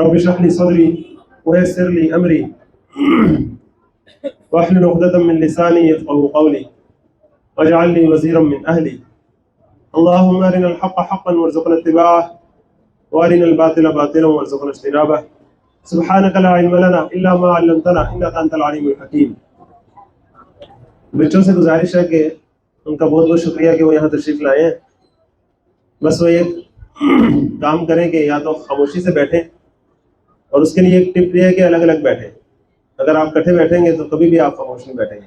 رب اشرح لي صدري ويسر لي أمري واحلل عقدة من لساني يفقهوا قولي واجعل لي وزيرا من أهلي اللهم أرنا الحق حقا وارزقنا اتباعه وأرنا الباطل باطلا وارزقنا اجتنابه سبحانك لا علم لنا إلا ما علمتنا إنك أنت العليم الحكيم. بچوں سے گزارش ہے کہ ان کا بہت بہت شکریہ کہ وہ یہاں تشریف لائے ہیں. بس وہ ایک کام کریں کہ یا تو خاموشی سے بیٹھیں، اور اس کے لیے ایک ٹپ یہ ہے کہ الگ الگ بیٹھیں. اگر آپ کٹھے بیٹھیں گے تو کبھی بھی آپ خاموش نہیں بیٹھیں گے،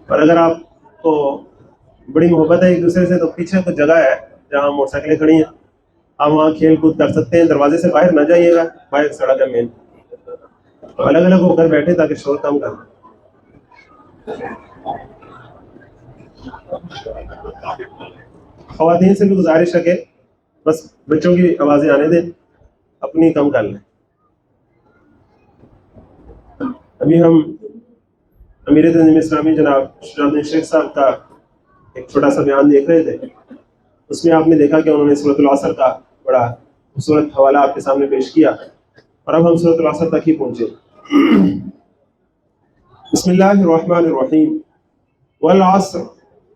اور اگر آپ کو بڑی محبت ہے ایک دوسرے سے تو پیچھے کچھ جگہ ہے جہاں موٹر سائیکلیں کھڑی ہیں، آپ وہاں کھیل کود کر سکتے ہیں. دروازے سے باہر نہ جائیے گا، باہر سڑک ہے مین. الگ الگ ہو کر بیٹھے تاکہ شور کم کریں. خواتین سے بھی گزارش ہے کہ بس بچوں کی آوازیں آنے دیں، اپنی کم کر لیں. ابھی ہم امیر تنظیم اسلامی جناب شجاع الدین شیخ صاحب کا ایک چھوٹا سا بیان دیکھ رہے تھے. اس میں آپ نے دیکھا کہ انہوں نے سورۃ العصر کا بڑا خوبصورت حوالہ آپ کے سامنے پیش کیا، اور اب ہم سورۃ العصر تک ہی پہنچے. بسم اللہ الرحمن الرحیم. والعصر،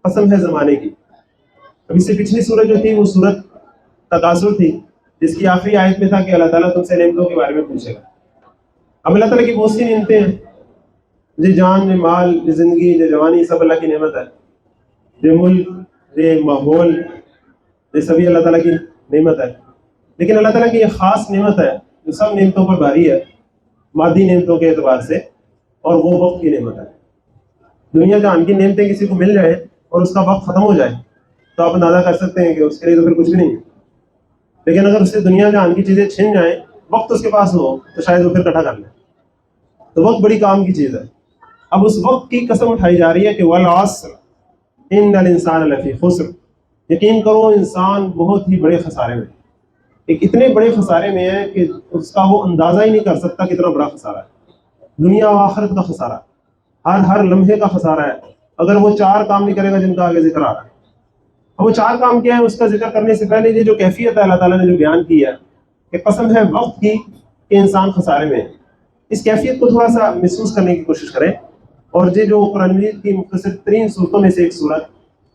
قسم ہے زمانے کی. اب اس سے پچھلی سورت جو تھی وہ سورت تکاثر تھی، جس کی آخری آیت میں تھا کہ اللہ تعالیٰ تم سے نعمتوں کے بارے میں پوچھے گا. اب اللہ تعالیٰ کی بہت سی نعمتیں ہیں، یہ جان، یہ مال، یہ زندگی، یہ جوانی، سب اللہ کی نعمت ہے. یہ ملک، یہ ماحول، یہ سبھی اللہ تعالیٰ کی نعمت ہے. لیکن اللہ تعالیٰ کی یہ خاص نعمت ہے جو سب نعمتوں پر بھاری ہے مادی نعمتوں کے اعتبار سے، اور وہ وقت کی نعمت ہے. دنیا جہان کی نعمتیں کسی کو مل جائیں اور اس کا وقت ختم ہو جائے تو آپ اندازہ کر سکتے ہیں کہ اس کے لیے تو پھر کچھ بھی نہیں ہے. لیکن اگر اس سے دنیا جہان کی چیزیں چھن جائیں، وقت اس کے پاس ہو تو شاید وہ پھر اکٹھا کر لیں. تو وقت بڑی کام کی چیز ہے. اب اس وقت کی قسم اٹھائی جا رہی ہے کہ والعصر ان الانسان لفی خسر، یقین کرو انسان بہت ہی بڑے خسارے میں. ایک اتنے بڑے خسارے میں ہے کہ اس کا وہ اندازہ ہی نہیں کر سکتا کتنا بڑا خسارہ ہے. دنیا و آخرت کا خسارہ، ہر لمحے کا خسارہ ہے اگر وہ چار کام نہیں کرے گا جن کا آگے ذکر آ رہا ہے. وہ چار کام کیا ہے اس کا ذکر کرنے سے پہلے یہ جو کیفیت ہے اللہ تعالیٰ نے جو بیان کی ہے کہ قسم ہے وقت کی کہ انسان خسارے میں ہے، اس کیفیت کو تھوڑا سا محسوس کرنے کی کوشش کریں. اور یہ جو قرآن مجید کی مختصر ترین صورتوں میں سے ایک صورت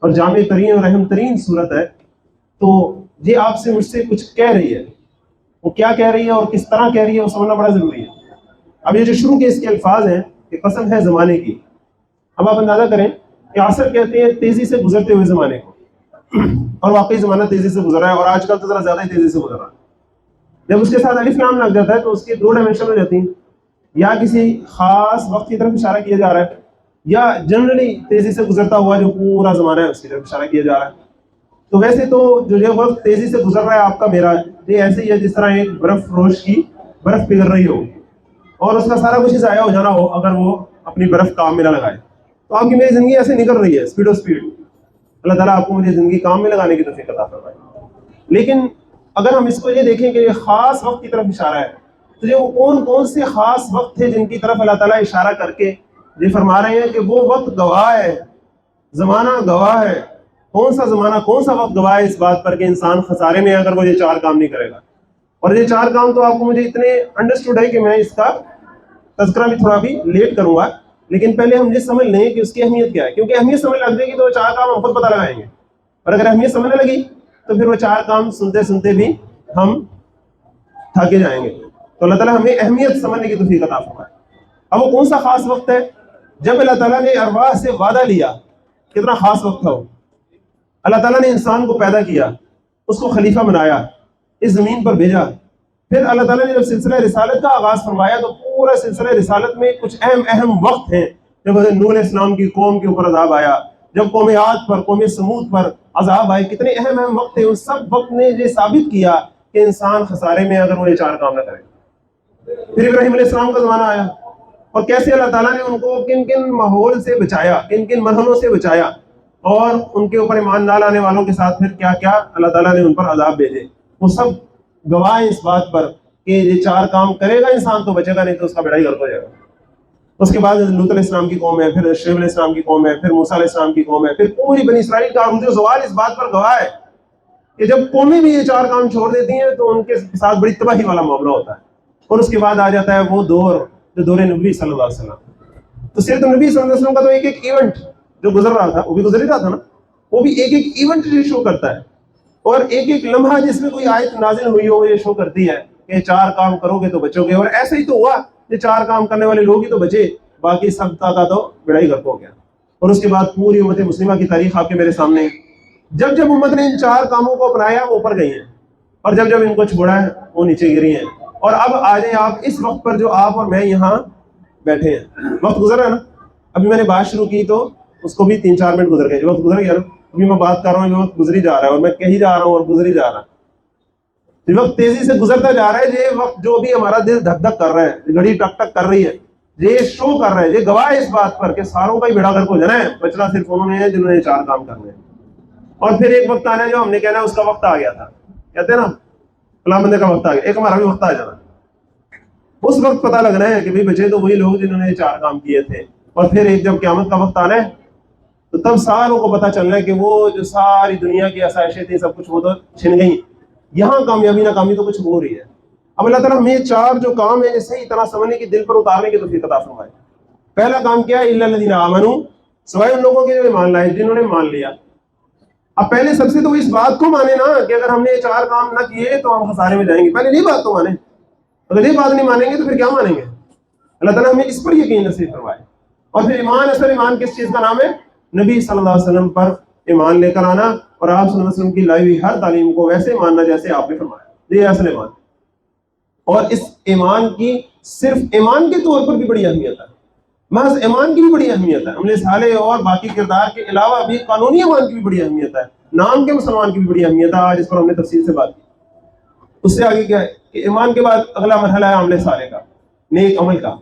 اور جامع ترین اور اہم ترین صورت ہے، تو یہ آپ سے مجھ سے کچھ کہہ رہی ہے. وہ کیا کہہ رہی ہے اور کس طرح کہہ رہی ہے وہ سمجھنا بڑا ضروری ہے. اب یہ جو شروع کے اس کے الفاظ ہیں کہ قسم ہے زمانے کی. اب آپ اندازہ کریں کہ عصر کہتے ہیں تیزی سے گزرتے ہوئے زمانے کو، اور واقعی زمانہ تیزی سے گزر رہا ہے، اور آج کل تو ذرا زیادہ ہی تیزی سے گزر رہا ہے. جب اس کے ساتھ الف لام لگ جاتا ہے تو اس کی دو ڈائمینشن ہو جاتی ہیں، یا کسی خاص وقت کی طرف اشارہ کیا جا رہا ہے، یا جنرلی تیزی سے گزرتا ہوا جو پورا زمانہ ہے اس کی طرف اشارہ کیا جا رہا ہے. تو ویسے تو جو یہ وقت تیزی سے گزر رہا ہے آپ کا میرا، یہ ایسے ہی ہے جس طرح ایک برف فروش کی برف پگھل رہی ہو اور اس کا سارا کچھ ضائع ہو جانا ہو اگر وہ اپنی برف کام میں نہ لگائے. تو آپ کی میری زندگی ایسے نکل رہی ہے اسپیڈ و اسپیڈ. اللہ تعالیٰ آپ کو مجھے زندگی کام میں لگانے کی توفیق عطا فرمائے. لیکن اگر ہم اس کو یہ دیکھیں کہ یہ خاص وقت کی طرف اشارہ ہے، تو یہ کون کون سے خاص وقت تھے جن کی طرف اللہ تعالیٰ اشارہ کر کے یہ فرما رہے ہیں کہ وہ وقت گواہ ہے، زمانہ گواہ ہے. کون سا زمانہ، کون سا وقت گواہ ہے اس بات پر کہ انسان خسارے میں اگر وہ یہ چار کام نہیں کرے گا. اور یہ چار کام تو آپ کو مجھے اتنے انڈرسٹوڈ ہے کہ میں اس کا تذکرہ بھی تھوڑا بھی لیٹ کروں گا. لیکن پہلے ہم یہ سمجھ لیں کہ اس کی اہمیت کیا ہے، کیونکہ اہمیت سمجھ لگ جائے گی تو وہ چار کام ہم خود پتہ لگائیں گے، اور اگر اہمیت سمجھنے لگی تو پھر وہ چار کام سنتے سنتے بھی ہم تھکے جائیں گے. تو اللہ تعالیٰ ہمیں اہمیت سمجھنے کی توفیق عطا فرمائے. اب وہ کون سا خاص وقت ہے جب اللہ تعالیٰ نے ارواح سے وعدہ لیا؟ کتنا خاص وقت تھا وہ. اللہ تعالیٰ نے انسان کو پیدا کیا، اس کو خلیفہ بنایا، اس زمین پر بھیجا. پھر اللہ تعالیٰ نے جب سلسلہ رسالت کا آغاز فرمایا تو پورا سلسلہ رسالت میں کچھ اہم وقت ہیں. جب حضرت نوح علیہ السلام کی قوم کے اوپر عذاب آیا، جب قوم عاد پر، قوم سمود پر عذاب آئے، کتنے اہم وقت ہیں. اس سب وقت نے یہ ثابت کیا کہ انسان خسارے میں اگر وہ یہ چار کام نہ کرے. پھر ابراہیم علیہ السلام کا زمانہ آیا، اور کیسے اللہ تعالیٰ نے ان کو کن کن ماحول سے بچایا، کن کن مرحلوں سے بچایا، اور ان کے اوپر ایمان نہ لانے والوں کے ساتھ پھر کیا کیا اللہ تعالیٰ نے ان پر عذاب بھیجے. وہ سب گواہ اس بات پر کہ یہ چار کام کرے گا انسان تو بچے گا، نہیں تو اس کا بیڑا ہی غرق ہو جائے گا. اس کے بعد لوط علیہ السلام کی قوم ہے، پھر شعیب علیہ السلام کی قوم ہے، پھر موسیٰ علیہ السلام کی قوم ہے، پھر پوری بنی اسرائیل کا عروج و زوال اس بات پر گواہ ہے کہ جب قومیں بھی یہ 4 کام چھوڑ دیتی ہیں تو ان کے ساتھ بڑی تباہی والا معاملہ ہوتا ہے. اور اس کے بعد آ جاتا ہے وہ دور جو دور نبی صلی اللہ علیہ وسلم. تو سیرت نبی صلی اللہ علیہ وسلم کا تو ایک ایک ایونٹ جو گزر رہا تھا وہ بھی گزر ہی رہا تھا نا, وہ بھی ایک ایک ایونٹ یہ شو کرتا ہے, اور ایک ایک لمحہ جس میں کوئی آیت نازل ہوئی ہو یہ شو کرتی ہے کہ 4 کام کرو گے تو بچو گے. اور ایسا ہی تو ہوا, یہ 4 کام کرنے والے لوگ ہی تو بچے, باقی سب کا تو بڑائی گرک ہو گیا. اور اس کے بعد پوری امت مسلمہ کی تاریخ آپ کے میرے سامنے ہے. جب جب امت نے ان 4 کاموں کو اپنایا وہ اوپر گئی ہیں, اور جب جب ان کو چھوڑا ہے وہ نیچے گری ہیں. اور اب آ جائیں آپ اس وقت پر جو آپ اور میں یہاں بیٹھے ہیں. وقت گزرا ہے نا, ابھی میں نے بات شروع کی تو اس کو بھی 3-4 منٹ گزر گئے, وقت گزر گیا نا. ابھی میں بات کر رہا ہوں, وقت گزری جا رہا ہے, اور میں کہیں جا رہا ہوں اور گزری جا رہا ہے. یہ وقت تیزی سے گزرتا جا رہا ہے. یہ وقت جو بھی ہمارا دل دھک دھک کر رہا ہے, گھڑی ٹک ٹک کر رہی ہے, یہ شو کر رہا ہے, یہ گواہ ہے اس بات پر کہ ساروں کا ہی بیڑا گرک ہو جانا ہے. بچنا صرف انہوں نے ہے جنہوں نے 4 کام کرنے ہیں. اور پھر ایک وقت آنا ہے جو ہم نے کہنا ہے اس کا وقت آ گیا تھا, کہتے ہیں نا فلاں بندے کا وقت آ گیا, ایک ہمارا بھی وقت آ جانا. اس وقت پتہ لگنا ہے کہ بھئی بچے تو وہی لوگ جنہوں نے 4 کام کیے تھے. اور پھر ایک جب قیامت کا وقت آنا ہے تو تب ساروں کو پتہ چلنا ہے کہ وہ جو ساری دنیا کی آسائشیں تھیں سب کچھ وہ تو چھن گئیں, یہاں کامیابی ناکامی تو کچھ ہو رہی ہے. اب اللہ تعالیٰ ہمیں 4 جو کام ہیں صحیح طرح سمجھنے کی, دل پر اتارنے کی توفیق عطا فرمائے. پہلا کام کیا ہے, الا الذین آمنوا, سوائے ان لوگوں کے جو ایمان لائے, جنہوں نے مان لیا. اب پہلے سب سے تو اس بات کو مانے نا کہ اگر ہم نے یہ 4 کام نہ کیے تو ہم خسارے میں جائیں گے. پہلے یہ بات تو مانیں, اگر یہ بات نہیں مانیں گے تو پھر کیا مانیں گے. اللہ تعالیٰ ہمیں اس پر یقین نصیب فرمائے. اور پھر ایمان, اصل ایمان کس چیز کا نام ہے؟ نبی صلی اللہ علیہ وسلم پر ایمان لے کر آنا, اور آپ صلی اللہ علیہ وسلم کی لائی ہوئی ہر تعلیم کو ویسے ماننا جیسے آپ نے فرمایا. یہ اصل ایمان. اور اس ایمان کی صرف ایمان کے طور پر بھی بڑی اہمیت ہے, محض ایمان کی بھی بڑی اہمیت ہے. عمل صالح اور باقی کردار کے علاوہ بھی قانونی ایمان کی بھی بڑی اہمیت ہے, نام کے مسلمان کی بھی بڑی اہمیت ہے. آج اس پر ہم نے تفصیل سے بات کی. اس سے آگے کیا ہے کہ ایمان کے بعد اگلا مرحلہ ہے عمل صالح کا, نیک عمل کا.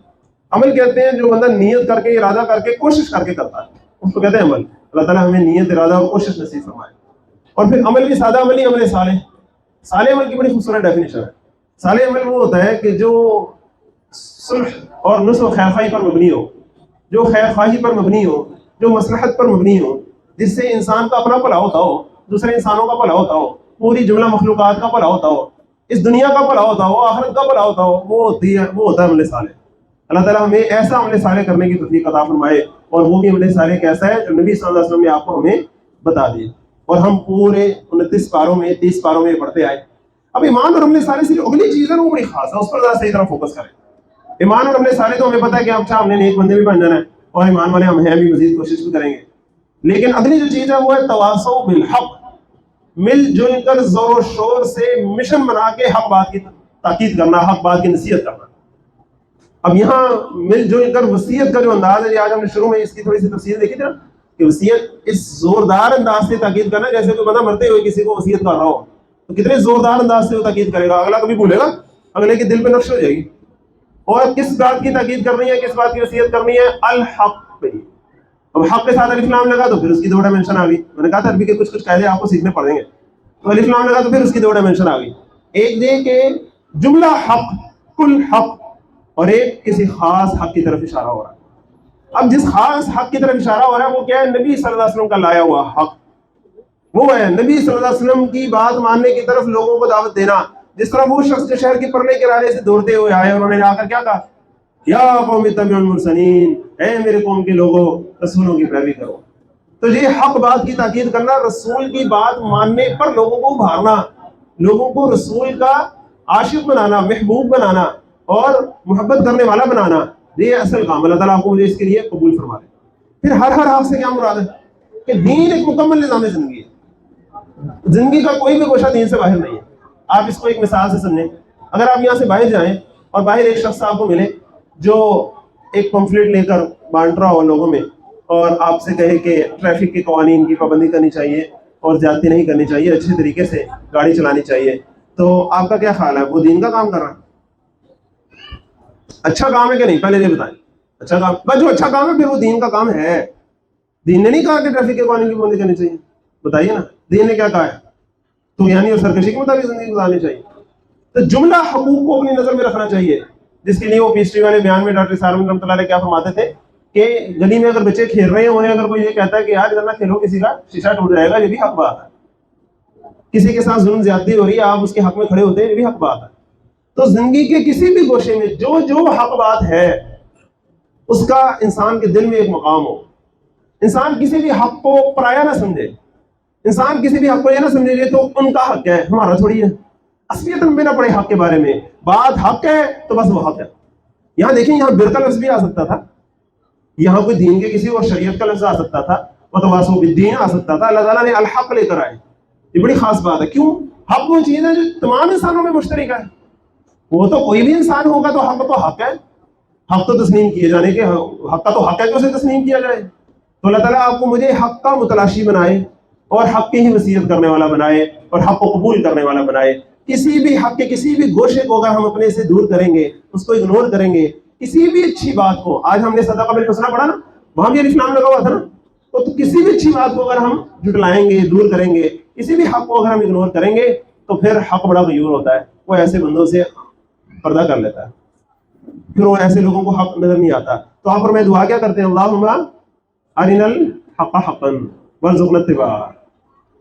عمل کہتے ہیں جو بندہ نیت کر کے, ارادہ کر کے, کوشش کر کے کرتا ہے, اس کو کہتے ہیں عمل. اللہ تعالیٰ ہمیں نیت, ارادہ اور کوشش نصیب فرمائے. اور پھر عمل بھی سادہ عمل ہی عمل صالح. صالح عمل کی بڑی خوبصورت ڈیفینیشن ہے. صالح عمل وہ ہوتا ہے کہ جو صلح اور نصح و خیر خواہی پر مبنی ہو, جو خیر خواہی پر مبنی ہو, جو مصلحت پر مبنی ہو, جس سے انسان کا اپنا بھلا ہوتا ہو, دوسرے انسانوں کا بھلا ہوتا ہو, پوری جملہ مخلوقات کا بھلا ہوتا ہو, اس دنیا کا بھلا ہوتا ہو, آخرت کا بھلا ہوتا ہو, وہ ہوتا ہے عمل صالح. اللہ تعالیٰ ہمیں ایسا عمل صالح کرنے کی توفیق عطا فرمائے. اور وہ بھی عمل صالح کیسا ہے جو نبی صلی اللہ علیہ وسلم نے آپ کو ہمیں بتا دی, اور ہم پورے 29 پاروں میں 30 پاروں میں پڑھتے آئے. اب ایمان اور عمل صالح صرف اگلی چیز ہے وہ بڑی خاص ہے, اس پر ذرا صحیح طرح فوکس کریں. ایمان اور عمل صالح تو ہمیں پتہ ہے کہ اچھا ہم نے نیک بندے بھی بن جانا ہے, اور ایمان والے ہم ہیں بھی, مزید کوشش بھی کریں گے. لیکن اگلی جو چیز ہے وہ ہے تواصوا بالحق, مل جل کر زور و شور سے مشن بنا کے حق بات کی تاکید کرنا, حق بات کی نصیحت کرنا. اب یہاں مل جل کر وصیت کا جو انداز ہے, آج ہم نے شروع میں اس کی تھوڑی سی تفصیل دیکھی تھی نا, کہ وصیت اس زوردار انداز سے تاکید کرنا جیسے کوئی بندہ مرتے ہوئے کسی کو وصیت کر رہا ہو, تو کتنے زوردار انداز سے وہ تاکید کرے گا, اگلا کبھی بھولے گا, اگلے کے دل پہ نقش ہو جائے گی. اور کس بات کی تاکید کرنی ہے, کس بات کی وصیت کرنی ہے؟ الحق پہ. اب حق کے ساتھ الف لام لگا تو پھر اس کی 2 ڈائمنشن آ گئی. میں نے کہا تھا عربی کے کچھ قاعدے آپ کو سیکھنے پڑیں گے, تو الف لام لگا تو پھر اس کی 2 ڈائمنشن آ گئی. ایک یہ کہ جملہ حق, کل حق, اور ایک کسی خاص حق کی طرف اشارہ ہو رہا ہے. اب جس خاص حق کی طرف اشارہ ہو رہا ہے وہ کیا ہے؟ نبی صلی اللہ علیہ وسلم کا لایا ہوا حق. وہ ہے نبی صلی اللہ علیہ وسلم کی بات ماننے کی طرف لوگوں کو دعوت دینا. جس طرح وہ شخص جو شہر کے پرلے کنارے سے دوڑتے ہوئے آئے, انہوں نے آ کر کیا کہا؟ یا قوم اتبعوا المرسلین, اے میرے قوم کے لوگوں رسولوں کی پیروی کرو. تو یہ حق بات کی تاکید کرنا, رسول کی بات ماننے پر لوگوں کو ابھارنا, لوگوں کو رسول کا عاشق بنانا, محبوب بنانا اور محبت کرنے والا بنانا, یہ اصل کام. اللہ تعالیٰ آپ کو مجھے اس کے لیے قبول فرما دے. پھر ہر حق سے کیا مراد ہے کہ دین ایک مکمل نظام زندگی ہے. زندگی کا کوئی بھی گوشہ دین سے باہر نہیں ہے. آپ اس کو ایک مثال سے سمجھیں. اگر آپ یہاں سے باہر جائیں اور باہر ایک شخص آپ کو ملے جو ایک پمفلیٹ لے کر بانٹ رہا ہو لوگوں میں, اور آپ سے کہے کہ ٹریفک کے قوانین کی پابندی کرنی چاہیے اور زیادتی نہیں کرنی چاہیے, اچھے طریقے سے گاڑی چلانی چاہیے, تو آپ کا کیا خیال ہے؟ وہ دین کا کام کر رہا ہے؟ اچھا کام ہے کہ نہیں؟ پہلے یہ بتائیں. اچھا کام, بس جو اچھا کام ہے پھر وہ دین کا کام ہے. دین نے نہیں کہا کہ ٹریفک کے قوانین کی پابندی کرنی چاہیے, بتائیے نا, دین نے کیا کہا ہے؟ تو یعنی اور سرکشی کے مطابق زندگی گزارنی چاہیے. تو جملہ حقوق کو اپنی نظر میں رکھنا چاہیے, جس کے لیے وہ پیسٹری والے بیان میں ڈاکٹر سارم رحمۃ اللہ علیہ کیا فرماتے تھے کہ گلی میں اگر بچے کھیل رہے ہیں, انہیں اگر کوئی یہ کہتا ہے کہ یار ادھر نہ کھیلو, کسی کا شیشہ ٹوٹ جائے گا, یہ بھی حق بات ہے. کسی کے ساتھ ظلم زیادتی ہو رہی ہے, آپ اس کے حق میں کھڑے ہوتے ہیں, یہ بھی حق بات ہے. تو زندگی کے کسی بھی گوشے میں جو جو حق بات ہے اس کا انسان کے دل میں ایک مقام ہو. انسان کسی بھی حق کو پرایا نہ سمجھے, انسان کسی بھی حق کو یہ نہ سمجھے یہ تو ان کا حق ہے, ہمارا تھوڑی ہے. اصلیت میں نہ پڑے حق کے بارے میں, بات حق ہے تو بس وہ حق ہے. یہاں دیکھیں, یہاں بر کا لفظ بھی آ سکتا تھا, یہاں کوئی دین کے کسی اور شریعت کا لفظ آ سکتا تھا, وتواصوا بالدین آ سکتا تھا. اللہ تعالیٰ نے الحق لے کر آئے, یہ بڑی خاص بات ہے. کیوں؟ حق وہ چیز ہے جو تمام انسانوں میں مشترک ہے. وہ تو کوئی بھی انسان ہوگا تو حق ہے, حق تو تسلیم کیے جانے کے, حق کا تو حق ہے کہ اسے تسلیم کیا جائے. تو اللہ تعالیٰ آپ کو مجھے حق کا متلاشی بنائے اور حق کی ہی وصیت کرنے والا بنائے اور حق کو قبول کرنے والا بنائے. کسی بھی حق کے کسی بھی گوشے کو اگر ہم اپنے سے دور کریں گے, اس کو اگنور کریں گے, کسی بھی اچھی بات کو, آج ہم نے صدقہ بالحسنہ پڑھا نا, وہاں بھی الف لام لگا ہوا تھا نا, تو کسی بھی اچھی بات کو اگر ہم جھٹلائیں گے, دور کریں گے, کسی بھی حق کو اگر ہم اگنور کریں گے تو پھر حق بڑا غیور ہوتا ہے, وہ ایسے بندوں سے پردہ کر لیتا ہے, پھر وہ ایسے لوگوں کو حق نظر نہیں آتا. تو آپ اور میں دعا کیا کرتے ہیں, اللہم ارنا الحق حقا وارزقنا اتباعہ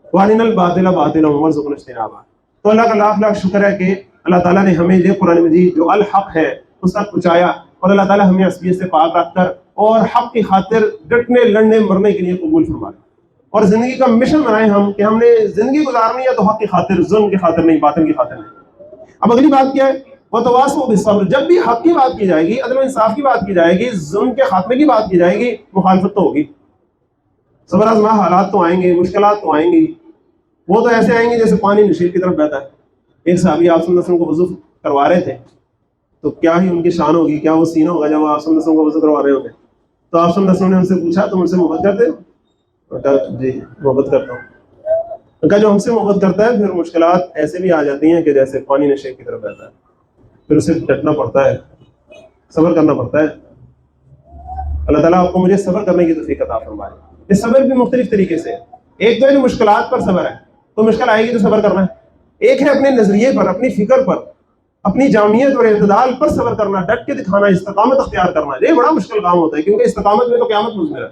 وارنا الباطل باطلا وارزقنا اجتنابہ. تو اللہ کا لاکھ لاکھ شکر ہے کہ اللہ تعالیٰ نے ہمیں یہ قرآن مجید جو الحق ہے اس تک پہنچایا, اور اللہ تعالیٰ ہمیں عصبیت سے پاک رکھ کر اور حق کی خاطر ڈٹنے لڑنے مرنے کے لیے قبول فرمائے, اور زندگی کا مشن بنائے ہم کہ ہم نے زندگی گزارنی ہے تو حق کی خاطر, ظلم کی خاطر نہیں, باطل کی خاطر نہیں. اب اگلی بات کیا ہے, وتواصوا بالصبر. جب بھی حق کی بات کی جائے گی, عدل و انصاف کی بات کی جائے گی, ظلم کے خاتمے کی بات کی جائے گی, مخالفت تو ہوگی. صبر آزما حالات تو آئیں گے, مشکلات تو آئیں گی, وہ تو ایسے آئیں گے جیسے پانی نشیل کی طرف بہتا ہے. ایک صحابی آپ صلی اللہ علیہ وسلم کو وضو کروا رہے تھے, تو کیا ہی ان کی شان ہوگی, کیا وہ سینہ ہوگا جب آپ صلی اللہ علیہ وسلم کو وضو کروا رہے ہوں گے. تو آپ صلی اللہ علیہ وسلم نے ان سے پوچھا, تم ان سے محبت کرتے ہو؟ جی محبت کرتا ہوں. کہا جو ہم سے محبت کرتا ہے پھر مشکلات ایسے بھی آ جاتی ہیں کہ جیسے پانی نشیل کی طرف بہتا ہے, پھر اسے ڈٹنا پڑتا ہے, صبر کرنا پڑتا ہے. اللہ تعالیٰ آپ کو مجھے صبر کرنے کی توفیق عطا فرمائے. یہ صبر بھی مختلف طریقے سے ہے. ایک تو ہے مشکلات پر صبر ہے, تو مشکل آئے گی تو صبر کرنا ہے. ایک ہے اپنے نظریے پر, اپنی فکر پر, اپنی جامعیت اور اعتدال پر صبر کرنا, ڈٹ کے دکھانا, استقامت اختیار کرنا. یہ بڑا مشکل کام ہوتا ہے کیونکہ استقامت میں تو قیامت مضمر ہے.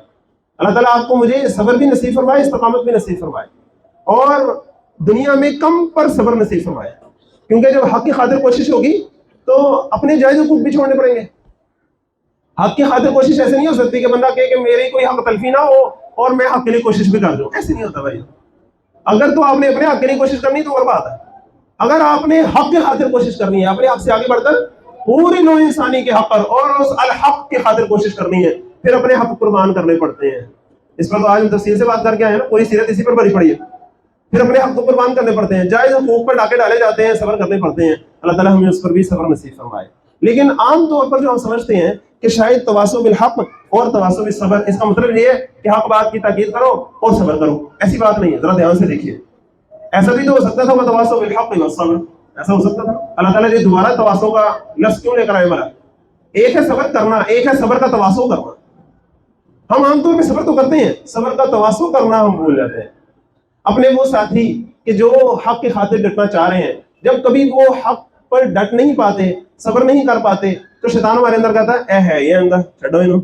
اللہ تعالیٰ آپ کو مجھے صبر بھی نصیب فرمائے, استقامت بھی نصیب فرمائے, اور دنیا میں کم پر صبر نصیب فرمائے. کیونکہ جب حق کی خاطر کوشش ہوگی تو اپنے جائز حقوق بھی چھوڑنے پڑیں گے. حق کی خاطر کوشش ایسے نہیں ہو سکتی کہ بندہ کہے کہ میری کوئی حق تلفی نہ ہو اور میں حق کے لیے کوشش بھی کر دوں. ایسے نہیں ہوتا بھائی. اگر تو آپ نے اپنے حق کے لیے کوشش کرنی تو اور بات ہے. اگر آپ نے حق کی خاطر کوشش کرنی ہے, اپنے حق سے آگے بڑھ کر پوری نوع انسانی کے حق پر اور اس الحق کی خاطر کوشش کرنی ہے, پھر اپنے حق قربان کرنے پڑتے ہیں. اس پر تو آج ہم تفصیل سے بات کر کے آئے ہیں نا, پوری سیرت اسی پر بھری پڑی ہے. پھر اپنے حق کو قربان کرنے پڑتے ہیں, جائز حقوق پر ڈاکے ڈالے جاتے ہیں, صبر کرنے پڑتے ہیں. اللہ تعالیٰ ہمیں اس پر بھی صبر نصیب فرمائے. لیکن عام طور پر جو ہم سمجھتے ہیں کہ شاید تواصوا بالحق اور تواصوا بالصبر, اس کا مطلب یہ ہے کہ حق بات کی تاکید کرو اور صبر کرو. ایسی بات نہیں ہے, ذرا دھیان سے دیکھیے. ایسا بھی تو ہو سکتا تھا وتواصوا بالحق والصبر, ایسا ہو سکتا تھا. اللہ تعالیٰ نے دوبارہ تواصوا کا لفظ کیوں لے کر آئے بلا؟ ایک ہے صبر کرنا, ایک ہے صبر کا تواصوا کرنا. ہم عام طور پہ صبر تو کرتے ہیں, صبر کا تواصوا کرنا ہم بھول جاتے ہیں. اپنے وہ ساتھی کہ جو حق کی خاطر ڈٹنا چاہ رہے ہیں, جب کبھی وہ حق پر ڈٹ نہیں پاتے, صبر نہیں کر پاتے, تو شیطان ہمارے اندر کہتا ہے اے ہے یہ اندر چھڈو انہوں,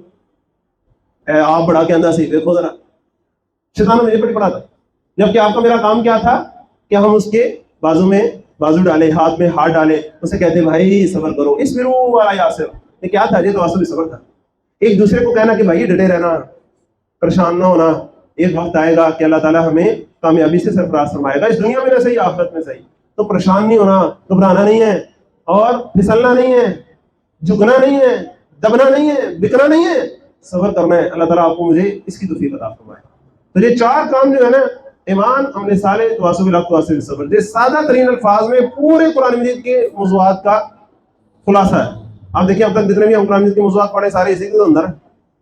اے آپ بڑا کے اندر سی دیکھو ذرا. شیطان مجھے پڑی پڑا تھا, جبکہ آپ کا میرا کام کیا تھا کہ ہم اس کے بازو میں بازو ڈالے, ہاتھ میں ہاتھ ڈالے, اسے کہتے بھائی صبر کرو, اس میں والا یاسر. یہ کیا تھا؟ یہ تو واصل صبر تھا. ایک دوسرے کو کہنا کہ بھائی ڈٹے رہنا, پریشان نہ ہونا, ایک وقت آئے گا کہ اللہ تعالیٰ ہمیں کامیابی سے سرفراز فرمائے گا, اس دنیا میں نہ صحیح آخرت میں صحیح. تو پریشان نہیں ہونا, گھبرانا نہیں ہے, اور پھسلنا نہیں ہے, جھکنا نہیں ہے, دبنا نہیں ہے, بکنا نہیں ہے, صبر کرنا ہے. اللہ تعالیٰ آپ کو مجھے اس کی توفیق عطا فرمائے. تو یہ چار کام جو ہے نا, ایمان, عمل صالح, تواصوا بالحق, تواصوا بالصبر, یہ سادہ ترین الفاظ میں پورے قرآن مجید کے موضوعات کا خلاصہ ہے. آپ دیکھیں اب تک جتنے بھی ہم قرآن مجید کے موضوعات پڑھے سارے اسی کے اندر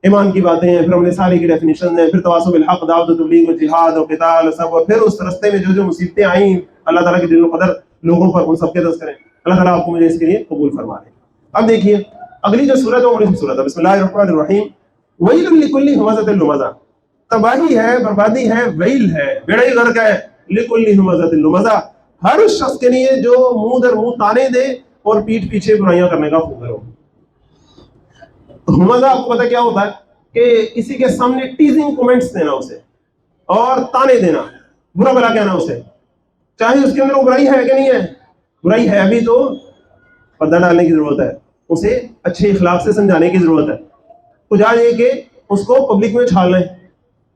ایمان کی باتیں ہیں, پھر عمل صالح کی ڈیفینیشن ہے, پھر تواصوا بالحق, دعوت و تبلیغ و جہاد و قتال سب, اور پھر اس راستے میں جو جو مصیبتیں آئیں اللہ تعالیٰ کی دل و قدر لوگوں پر, ان سب کے تذکرے. اللہ تعالیٰ آپ کو مجھے اس کے لیے قبول فرما لے. اب دیکھیے اگلی جو سورت ہے وہ بڑی خوبصورت ہے. بسم اللہ الرحمن الرحیم. ویل لکل ہمزۃ لمزہ, تباہی ہے, بربادی ہے, ویل ہے, بیڑا ہی غرق ہے, لکل ہمزۃ لمزہ, ہر اس شخص کے لیے جو منہ در منہ تانے دے اور پیٹھ پیچھے برائیاں کرنے کا خوب کرو. ہمزہ آپ کو پتہ کیا ہوتا ہے کہ کسی کے سامنے ٹیزنگ کمنٹس دینا اسے, اور تانے دینا, برا بلا کہنا اسے. چاہے اس کے اندر وہ برائی ہے کہ نہیں ہے، برائی ہے بھی تو پردہ ڈالنے کی ضرورت ہے، اسے اچھے اخلاق سے سمجھانے کی ضرورت ہے، کجا یہ کہ اس کو پبلک میں چھال لیں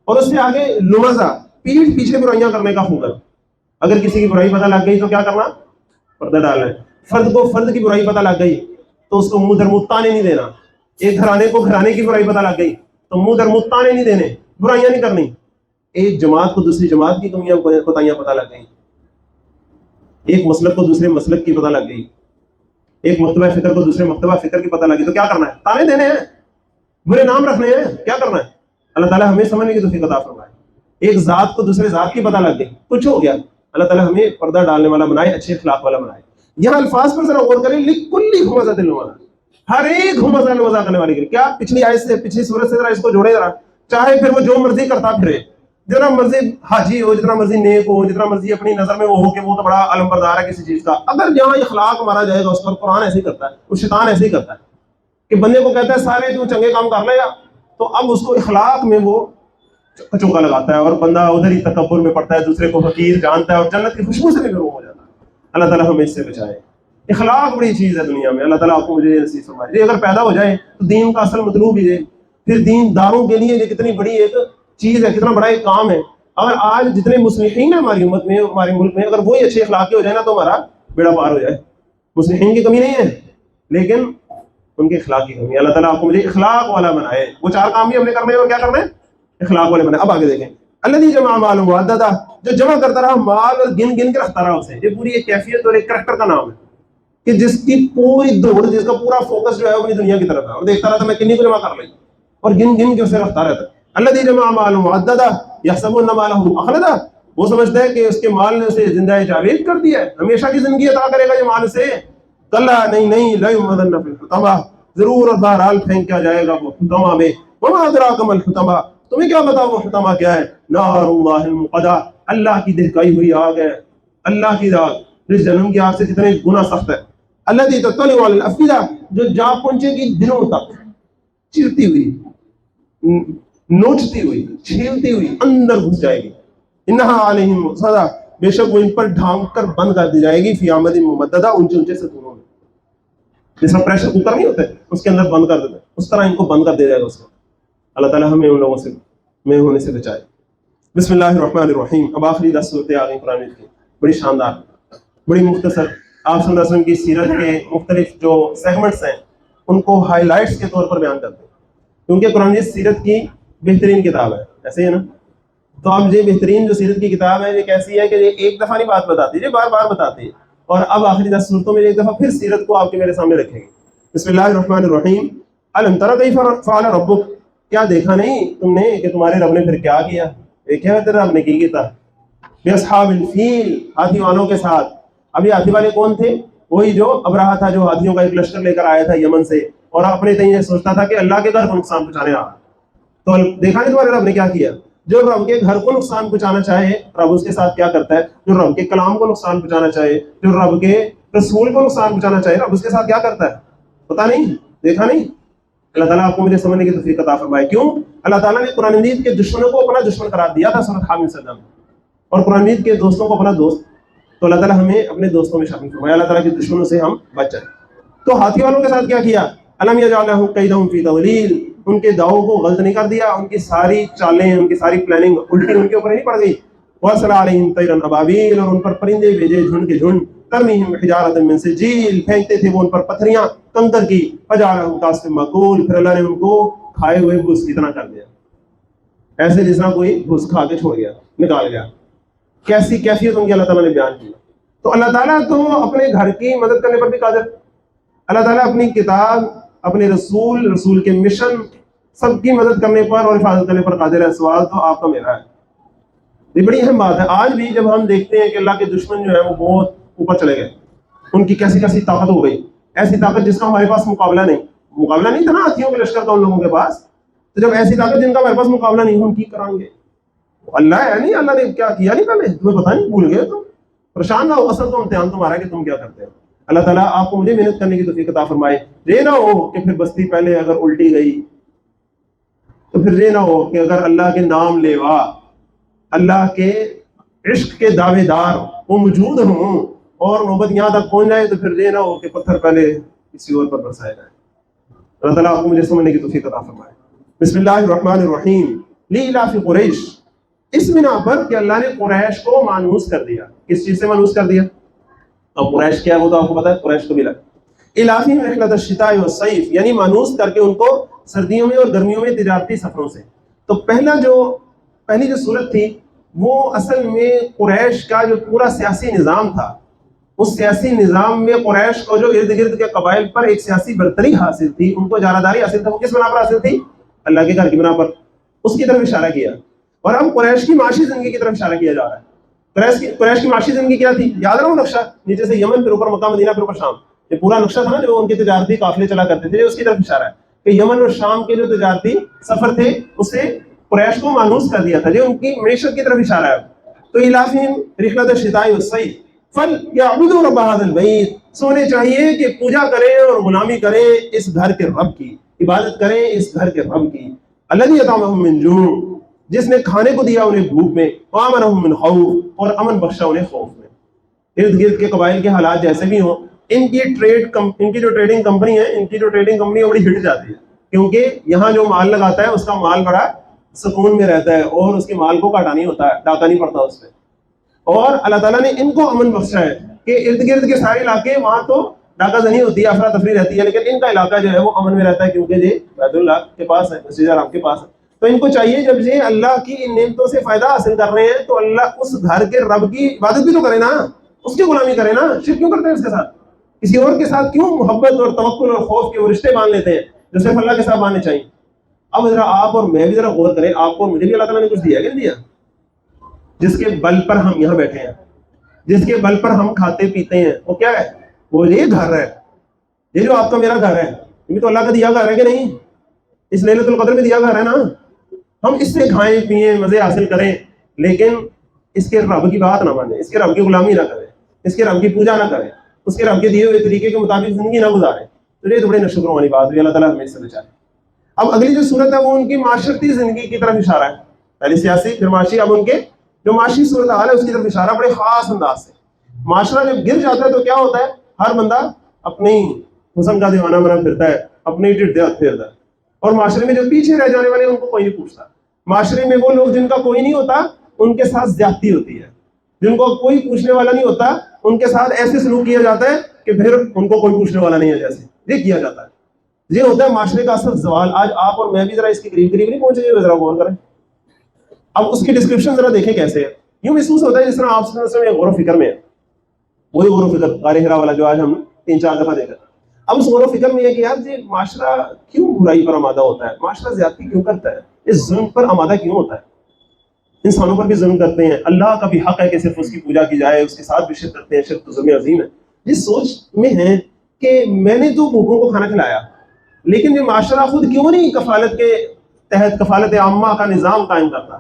اور اس سے آگے لمزہ پیٹھ پیچھے برائیاں کرنے کا خوب ہے۔ اگر کسی کی برائی پتہ لگ گئی تو کیا کرنا، پردہ ڈالنا ہے۔ فرد کو فرد کی برائی پتہ لگ گئی تو اس کو منہ در منہ تانے نہیں دینا، ایک گھرانے کو گھرانے کی برائی پتہ لگ گئی تو منہ در منہ تانے نہیں دینے، برائیاں نہیں کرنی۔ ایک جماعت کو دوسری جماعت کی کمیاں کوتاہیاں پتہ لگ گئی، ایک مسلک کو دوسرے مسلک کی پتہ لگ گئی، ایک مکتبہ فکر کو دوسرے مکتبہ فکر کی پتہ لگی تو کیا کرنا ہے، تانے دینے ہیں، برے نام رکھنے ہیں، کیا کرنا ہے۔ اللہ تعالیٰ ہمیں سمجھنے کی توفیق عطا فرمائے۔ ایک ذات کو دوسرے ذات کی پتہ لگ گئی، کچھ ہو گیا، اللہ تعالیٰ ہمیں پردہ ڈالنے والا بنائے، اچھے اخلاق والا بنائے۔ یہاں الفاظ پر ذرا غور کریں، لِكُلِّ ہُمَزَةٍ لُمَزَةٍ، ہر ایک ہمزہ لمزہ کرنے والی، کیا پچھلی آیت سے پچھلی سورت سے ذرا اس کو جوڑے ذرا، چاہے پھر وہ جو مرضی کرتا پھرے، جتنا مرضی حاجی ہو، جتنا مرضی نیک ہو، جتنا مرضی اپنی نظر میں وہ ہو کہ وہ تو بڑا علم بردار ہے کسی چیز کا، اگر جہاں اخلاق مارا جائے گا اس پر، قرآن ایسے ہی کرتا ہے، وہ شیطان ایسے ہی کرتا ہے کہ بندے کو کہتا ہے سارے تو چنگے کام کر لے گا، تو اب اس کو اخلاق میں وہ چوکا لگاتا ہے اور بندہ ادھر ہی تکبر میں پڑتا ہے، دوسرے کو حقیر جانتا ہے اور جنت کی خوشبو سے بھی محروم ہو جاتا ہے۔ اللہ تعالیٰ ہمیں اس سے بچائے۔ اخلاق بڑی چیز ہے دنیا میں، اللہ تعالیٰ آپ کو مجھے نصیب فرمائے۔ یہ اگر پیدا ہو جائے تو دین کا اصل مطلوب ہی ہے، پھر دین داروں کے لیے یہ کتنی بڑی ایک چیز ہے، کتنا بڑا ایک کام ہے۔ اگر آج جتنے مصلحین ہیں ہماری امت میں، ہمارے ملک میں، اگر وہی اچھے اخلاقی ہو جائے نا تو ہمارا بیڑا پار ہو جائے۔ مصلحین کی کمی نہیں ہے لیکن ان کے اخلاق کی کمی ہے۔ اللہ تعالیٰ آپ کو مجھے اخلاق والا بنائے۔ وہ چار کام بھی ہم نے کرنے ہیں اور کیا کرنا ہے، اخلاق والے بنائے۔ اب آگے دیکھیں، الذی جمع مالا وعددہ، جو جمع کرتا رہا مال اور گن گن کے رکھتا رہا اسے۔ یہ پوری ایک کیفیت اور ایک کریکٹر کا نام ہے کہ جس کی پوری دوڑ، جس کا پورا فوکس جو ہے اپنی دنیا کی طرف ہے اور دیکھتا رہتا میں کنی کو جمع کر لیں اور گن گن کے اسے رکھتا رہتا ہے۔ الذی جمع مالا وعددہ یحسب ان مالہ اخلدہ، وہ سمجھتا ہے کہ اس کے مال نے اسے زندہ جاوید کر دیا ہے، ہمیشہ کی زندگی عطا کرے گا یہ مال سے۔ کلا نہیں، لا یمدن فی الحطمہ، ضرور اور بہرحال پھینک کیا جائے گا وہ حطمہ میں۔ وما ادراک ما الحطمہ، تمہیں کیا پتا وہ حطمہ کیا ہے؟ نار اللہ الموقدہ، اللہ کی دہکائی ہوئی آگ ہے، اللہ کی آگ جس جہنم کی آگ سے کتنے گنا سخت ہے۔ التی تطلع علی الافئدہ، جو جا پہنچے گی دلوں تک، چرتی ہوئی، نوچتی ہوئی، چھیلتی ہوئی اندر گھس جائے گی۔ انہا علیہم مؤصدہ، بے شک وہ ان پر ڈھانک کر بند کر دی جائے گی، فی عمد ممددہ، اونچے اونچے ستونوں میں، جس میں پریشر کوکر نہیں ہوتے اس کے اندر بند کر دیتے ہیں، اس طرح ان کو بند کر دیا جائے گا اس میں۔ اللہ تعالیٰ ہمیں ان لوگوں سے میں ہونے سے بچائے۔ بسم اللہ الرحمن الرحیم۔ اب آخری 10 صورتیں آ گئی قرآن کی، بڑی شاندار، بڑی مختصر۔ آپ صلی اللہ علیہ وسلم کی سیرت کے مختلف جو سیگمنٹس ہیں ان کو ہائی لائٹس کے طور پر بیان کرتے ہیں، کیونکہ قرآن سیرت کی بہترین کتاب ہے، ایسے ہی ہے نا؟ تو اب یہ بہترین جو سیرت کی کتاب ہے یہ کیسی ہے کہ یہ ایک دفعہ نہیں بات بتاتی ہے، یہ بار بار بتاتی ہے، اور اب آخری 10 صورتوں میں ایک دفعہ پھر سیرت کو آپ کے میرے سامنے رکھیں گے۔ بسم اللہ الرحمن الرحیم۔ الم تر کیف فعل ربک، کیا دیکھا نہیں تم نے کہ تمہارے رب نے پھر کیا کیا؟ دیکھا ہے تیرے رب نے کی تھا باصحاب الفیل، ہاتھی والوں کے ساتھ۔ اب یہ ہاتھی والے کون تھے؟ وہی جو ابرہہ تھا، جو ہاتھیوں کا ایک لشکر لے کر آیا تھا یمن سے اور اپنے تئیں یہ سوچتا تھا کہ اللہ کے گھر کو نقصان پہنچانے آ رہا۔ تو دیکھا نہیں تمہارے رب نے کیا کیا؟ جو رب کے گھر کو نقصان پہنچانا چاہے رب اس کے ساتھ کیا کرتا ہے؟ جو رب کے کلام کو نقصان پہنچانا چاہے، جو رب کے رسول کو نقصان پہنچانا چاہے، رب اس کے ساتھ کیا کرتا ہے؟ پتہ نہیں، دیکھا نہیں؟ اللہ تعالیٰ آپ کو مجھے سمجھنے کی توفیق عطا فرمائے۔ کیوں؟ اللہ تعالیٰ نے قرآن مجید کے دشمنوں کو اپنا دشمن قرار دیا تھا سورۃ حامیم سجدہ میں، اور قرآن مجید کے دوستوں کو اپنا دوست، تو اللہ تعالیٰ ہمیں اپنے دوستوں میں شامل فرمائے، اللہ تعالیٰ کے دشمنوں سے ہم بچ جائیں۔ تو ہاتھی والوں کے ساتھ کیا کیا؟ الم یجعل لهم کیدہم فی تضلیل، ان کے داؤں کو غلط نہیں کر دیا، ان کی ساری چالیں، ان کی ساری پلاننگ الٹی ان کے اوپر نہیں پڑ گئی۔ وارسل علیہم طیرا ابابیل، اور ان پر پرندے بھیجے جھنڈ کے جھنڈ، ترمیہم بحجارۃ من سجیل، پھینکتے تھے وہ ان پر پتھریاں کنکر کی، فجعلہم کعصف مأکول، پھر اللہ نے ان کو کھائے ہوئے گھس کی طرح کر دیا، ایسے جس طرح کوئی گھس کھا کے چھوڑ گیا، نکال گیا۔ کیسی کیفیت ان کی اللہ تعالیٰ نے بیان کی۔ تو اللہ تعالیٰ تو اپنے گھر کی مدد کرنے پر بھی قادر، اللہ تعالیٰ اپنی کتاب، اپنے رسول، رسول کے مشن، سب کی مدد کرنے پر اور حفاظت کرنے پر قادر ہے۔ سوال تو آپ کا میرا ہے، یہ بڑی اہم بات ہے۔ آج بھی جب ہم دیکھتے ہیں کہ اللہ کے دشمن جو ہے وہ بہت اوپر چلے گئے، ان کی کیسی کیسی طاقت ہو گئی، ایسی طاقت جس کا ہمارے پاس مقابلہ نہیں تھا نا، ہاتھیوں کے لشکر کا ان لوگوں کے پاس، تو جب ایسی طاقت جن کا ہمارے پاس مقابلہ نہیں، ان کی کریں گے اللہ ہے نہیں؟ اللہ نے کیا کیا نہیں پہلے؟ تمہیں پتہ نہیں؟ بھول گئے تم؟ پریشان نہ ہو، اصل تو امتحان تمہارا ہے کہ تم کیا کرتے ہو۔ اللہ تعالیٰ آپ کو مجھے محنت کرنے کی توفیق عطا فرمائے۔ یہ نہ ہو کہ پھر بستی پہلے اگر الٹی گئی تو پھر یہ نہ ہو کہ اگر اللہ کے نام لیوا، اللہ کے عشق کے دعوے دار وہ موجود ہوں اور نوبت یہاں تک پہنچ جائے تو پھر یہ نہ ہو کہ پتھر پہلے کسی اور پر برسائے جائے. اللہ تعالیٰ آپ کو مجھے سمجھنے کی توفیق عطا فرمائے. بسم اللہ الرحمن الرحیم. لیلاف قریش، اس بنا پر کہ اللہ نے قریش کو مانوس کر دیا. کس چیز سے مانوس کر دیا؟ اب قریش کیا ہے وہ تو آپ کو پتا ہے، قریش کو ملا الافی رحلۃ الشتاء والصیف، یعنی مانوس کر کے ان کو سردیوں میں اور گرمیوں میں تجارتی سفروں سے. تو پہلی جو صورت تھی وہ اصل میں قریش کا جو پورا سیاسی نظام تھا، اس سیاسی نظام میں قریش کو جو ارد گرد کے قبائل پر ایک سیاسی برتری حاصل تھی، ان کو اجارہ حاصل تھا، وہ کس بنا پر حاصل تھی؟ اللہ کے گھر کی بنا پر. اس کی طرف اشارہ کیا. اور اب قریش کی معاشی زندگی کی طرف اشارہ کیا جا رہا ہے. قریش کی معاشی زندگی کیا تھی؟ یاد رہو نقشہ، نیچے سے یمن، پھر اوپر مکہ مدینہ، پھر اوپر شام. یہ پورا نقشہ تھا نا جو ان کے تجارتی قافلے چلا کرتے تھے، اس کی طرف اشارہ ہے کہ یمن اور شام کے جو تجارتی سفر تھے اسے قریش کو مانوس کر دیا تھا، جو ان کی معیشت کی طرف اشارہ ہے. تو الافہم رحلۃ الشتاء والصیف فلیعبدوا رب ھذا البیت، سونے چاہیے کہ پوجا کریں اور غلامی کریں اس گھر کے رب کی، عبادت کریں اس گھر کے رب کی. الذی اطعمہم من جوع، جس نے کھانے کو دیا انہیں بھوک میں، وآمنہم من خوف، اور امن بخشا انہیں خوف میں. ارد گرد کے قبائل کے حالات جیسے بھی ہوں، ان کی جو ٹریڈنگ کمپنی ہے، ان کی جو ٹریڈنگ کمپنی بڑی ہٹ جاتی ہے، کیونکہ یہاں جو مال لگاتا ہے اس کا مال بڑا سکون میں رہتا ہے اور اس کے مال کو کاٹا نہیں ہوتا ہے، ڈاکہ نہیں پڑتا اس پہ. اور اللہ تعالیٰ نے ان کو امن بخشا ہے کہ ارد گرد کے سارے علاقے وہاں تو ڈاکہ زنی ہوتی ہے، افراتفری رہتی ہے، لیکن ان کا علاقہ جو ہے وہ امن میں رہتا ہے، کیونکہ یہ بیت اللہ کے پاس ہے، مسجد حرام کے پاس ہے. تو ان کو چاہیے جب یہ اللہ کی ان نعمتوں سے فائدہ حاصل کر رہے ہیں تو اللہ اس گھر کے رب کی عبادت بھی تو کرے نا، اس کی غلامی کرے نا. شرک کیوں کرتے ہیں اس کے ساتھ؟ کسی اور کے ساتھ کیوں محبت اور توکل اور خوف کے وہ رشتے باندھ لیتے ہیں جو صرف اللہ کے ساتھ باندھنے چاہیے؟ اب ذرا آپ اور میں بھی ذرا غور کریں، آپ کو مجھے بھی اللہ تعالیٰ نے کچھ دیا کہ نہیں دیا؟ جس کے بل پر ہم یہاں بیٹھے ہیں، جس کے بل پر ہم کھاتے پیتے ہیں، وہ کیا ہے؟ وہ یہ گھر ہے. یہ جو آپ کا میرا گھر ہے یہ بھی تو اللہ کا دیا گھر ہے کہ نہیں؟ اس لیلۃ القدر میں دیا گھر ہے نا. ہم اس سے کھائیں پیئیں، مزے حاصل کریں، لیکن اس کے رب کی بات نہ مانیں، اس کے رب کی غلامی نہ کریں، اس کے رب کی پوجا نہ کریں، اس کے رب کے دیے ہوئے طریقے کے مطابق زندگی نہ گزاریں. تو یہ تو بڑے نشکروں والی بات ہوئی. اللہ تعالیٰ ہمیں اس سے بچائے. اب اگلی جو صورت ہے وہ ان کی معاشرتی زندگی کی طرف اشارہ ہے. پہلی سیاسی، پھر معاشی. اب ان کے جو معاشی صورت حال ہے اس کی طرف اشارہ بڑے خاص انداز سے. معاشرہ جب گر جاتا ہے تو کیا ہوتا ہے؟ ہر بندہ اپنی حسن کا دیوانہ بنا پھرتا ہے، اپنی ٹڈیات پھیرتا ہے. اور معاشرے میں جو پیچھے رہ جانے والے ان کو کوئی نہیں پوچھتا. معاشرے میں وہ لوگ جن کا کوئی نہیں ہوتا ان کے ساتھ زیادتی ہوتی ہے، جن کو کوئی پوچھنے والا نہیں ہوتا ان کے ساتھ ایسے سلوک کیا جاتا ہے کہ پھر ان کو کوئی پوچھنے والا نہیں ہے، جیسے یہ کیا جاتا ہے. یہ ہوتا ہے معاشرے کا اصل زوال. آج آپ اور میں بھی ذرا اس کے قریب نہیں پہنچے گے، ذرا غور کریں. اب اس کی ڈسکرپشن ذرا دیکھیں کیسے ہے. یوں محسوس ہوتا ہے جس طرح آپ میں غور و فکر میں ہے، وہی غور و فکر غار حرا والا جو آج ہم 3-4 دفعہ دیکھا. اب اس غور و فکر میں یہ کہ یار یہ معاشرہ کیوں برائی پر آمادہ ہوتا ہے، معاشرہ زیادتی کیوں کرتا ہے، اس ظلم پر آمادہ کیوں ہوتا ہے. انسانوں پر بھی ظلم کرتے ہیں، اللہ کا بھی حق ہے کہ صرف اس کی پوجا کی جائے، اس کے ساتھ بھی شرک کرتے ہیں. شرک تو ظلم عظیم ہے. جس سوچ میں ہے کہ میں نے تو بھوکوں کو کھانا کھلایا، لیکن یہ معاشرہ خود کیوں نہیں کفالت کے تحت کفالت عامہ کا نظام قائم کرتا؟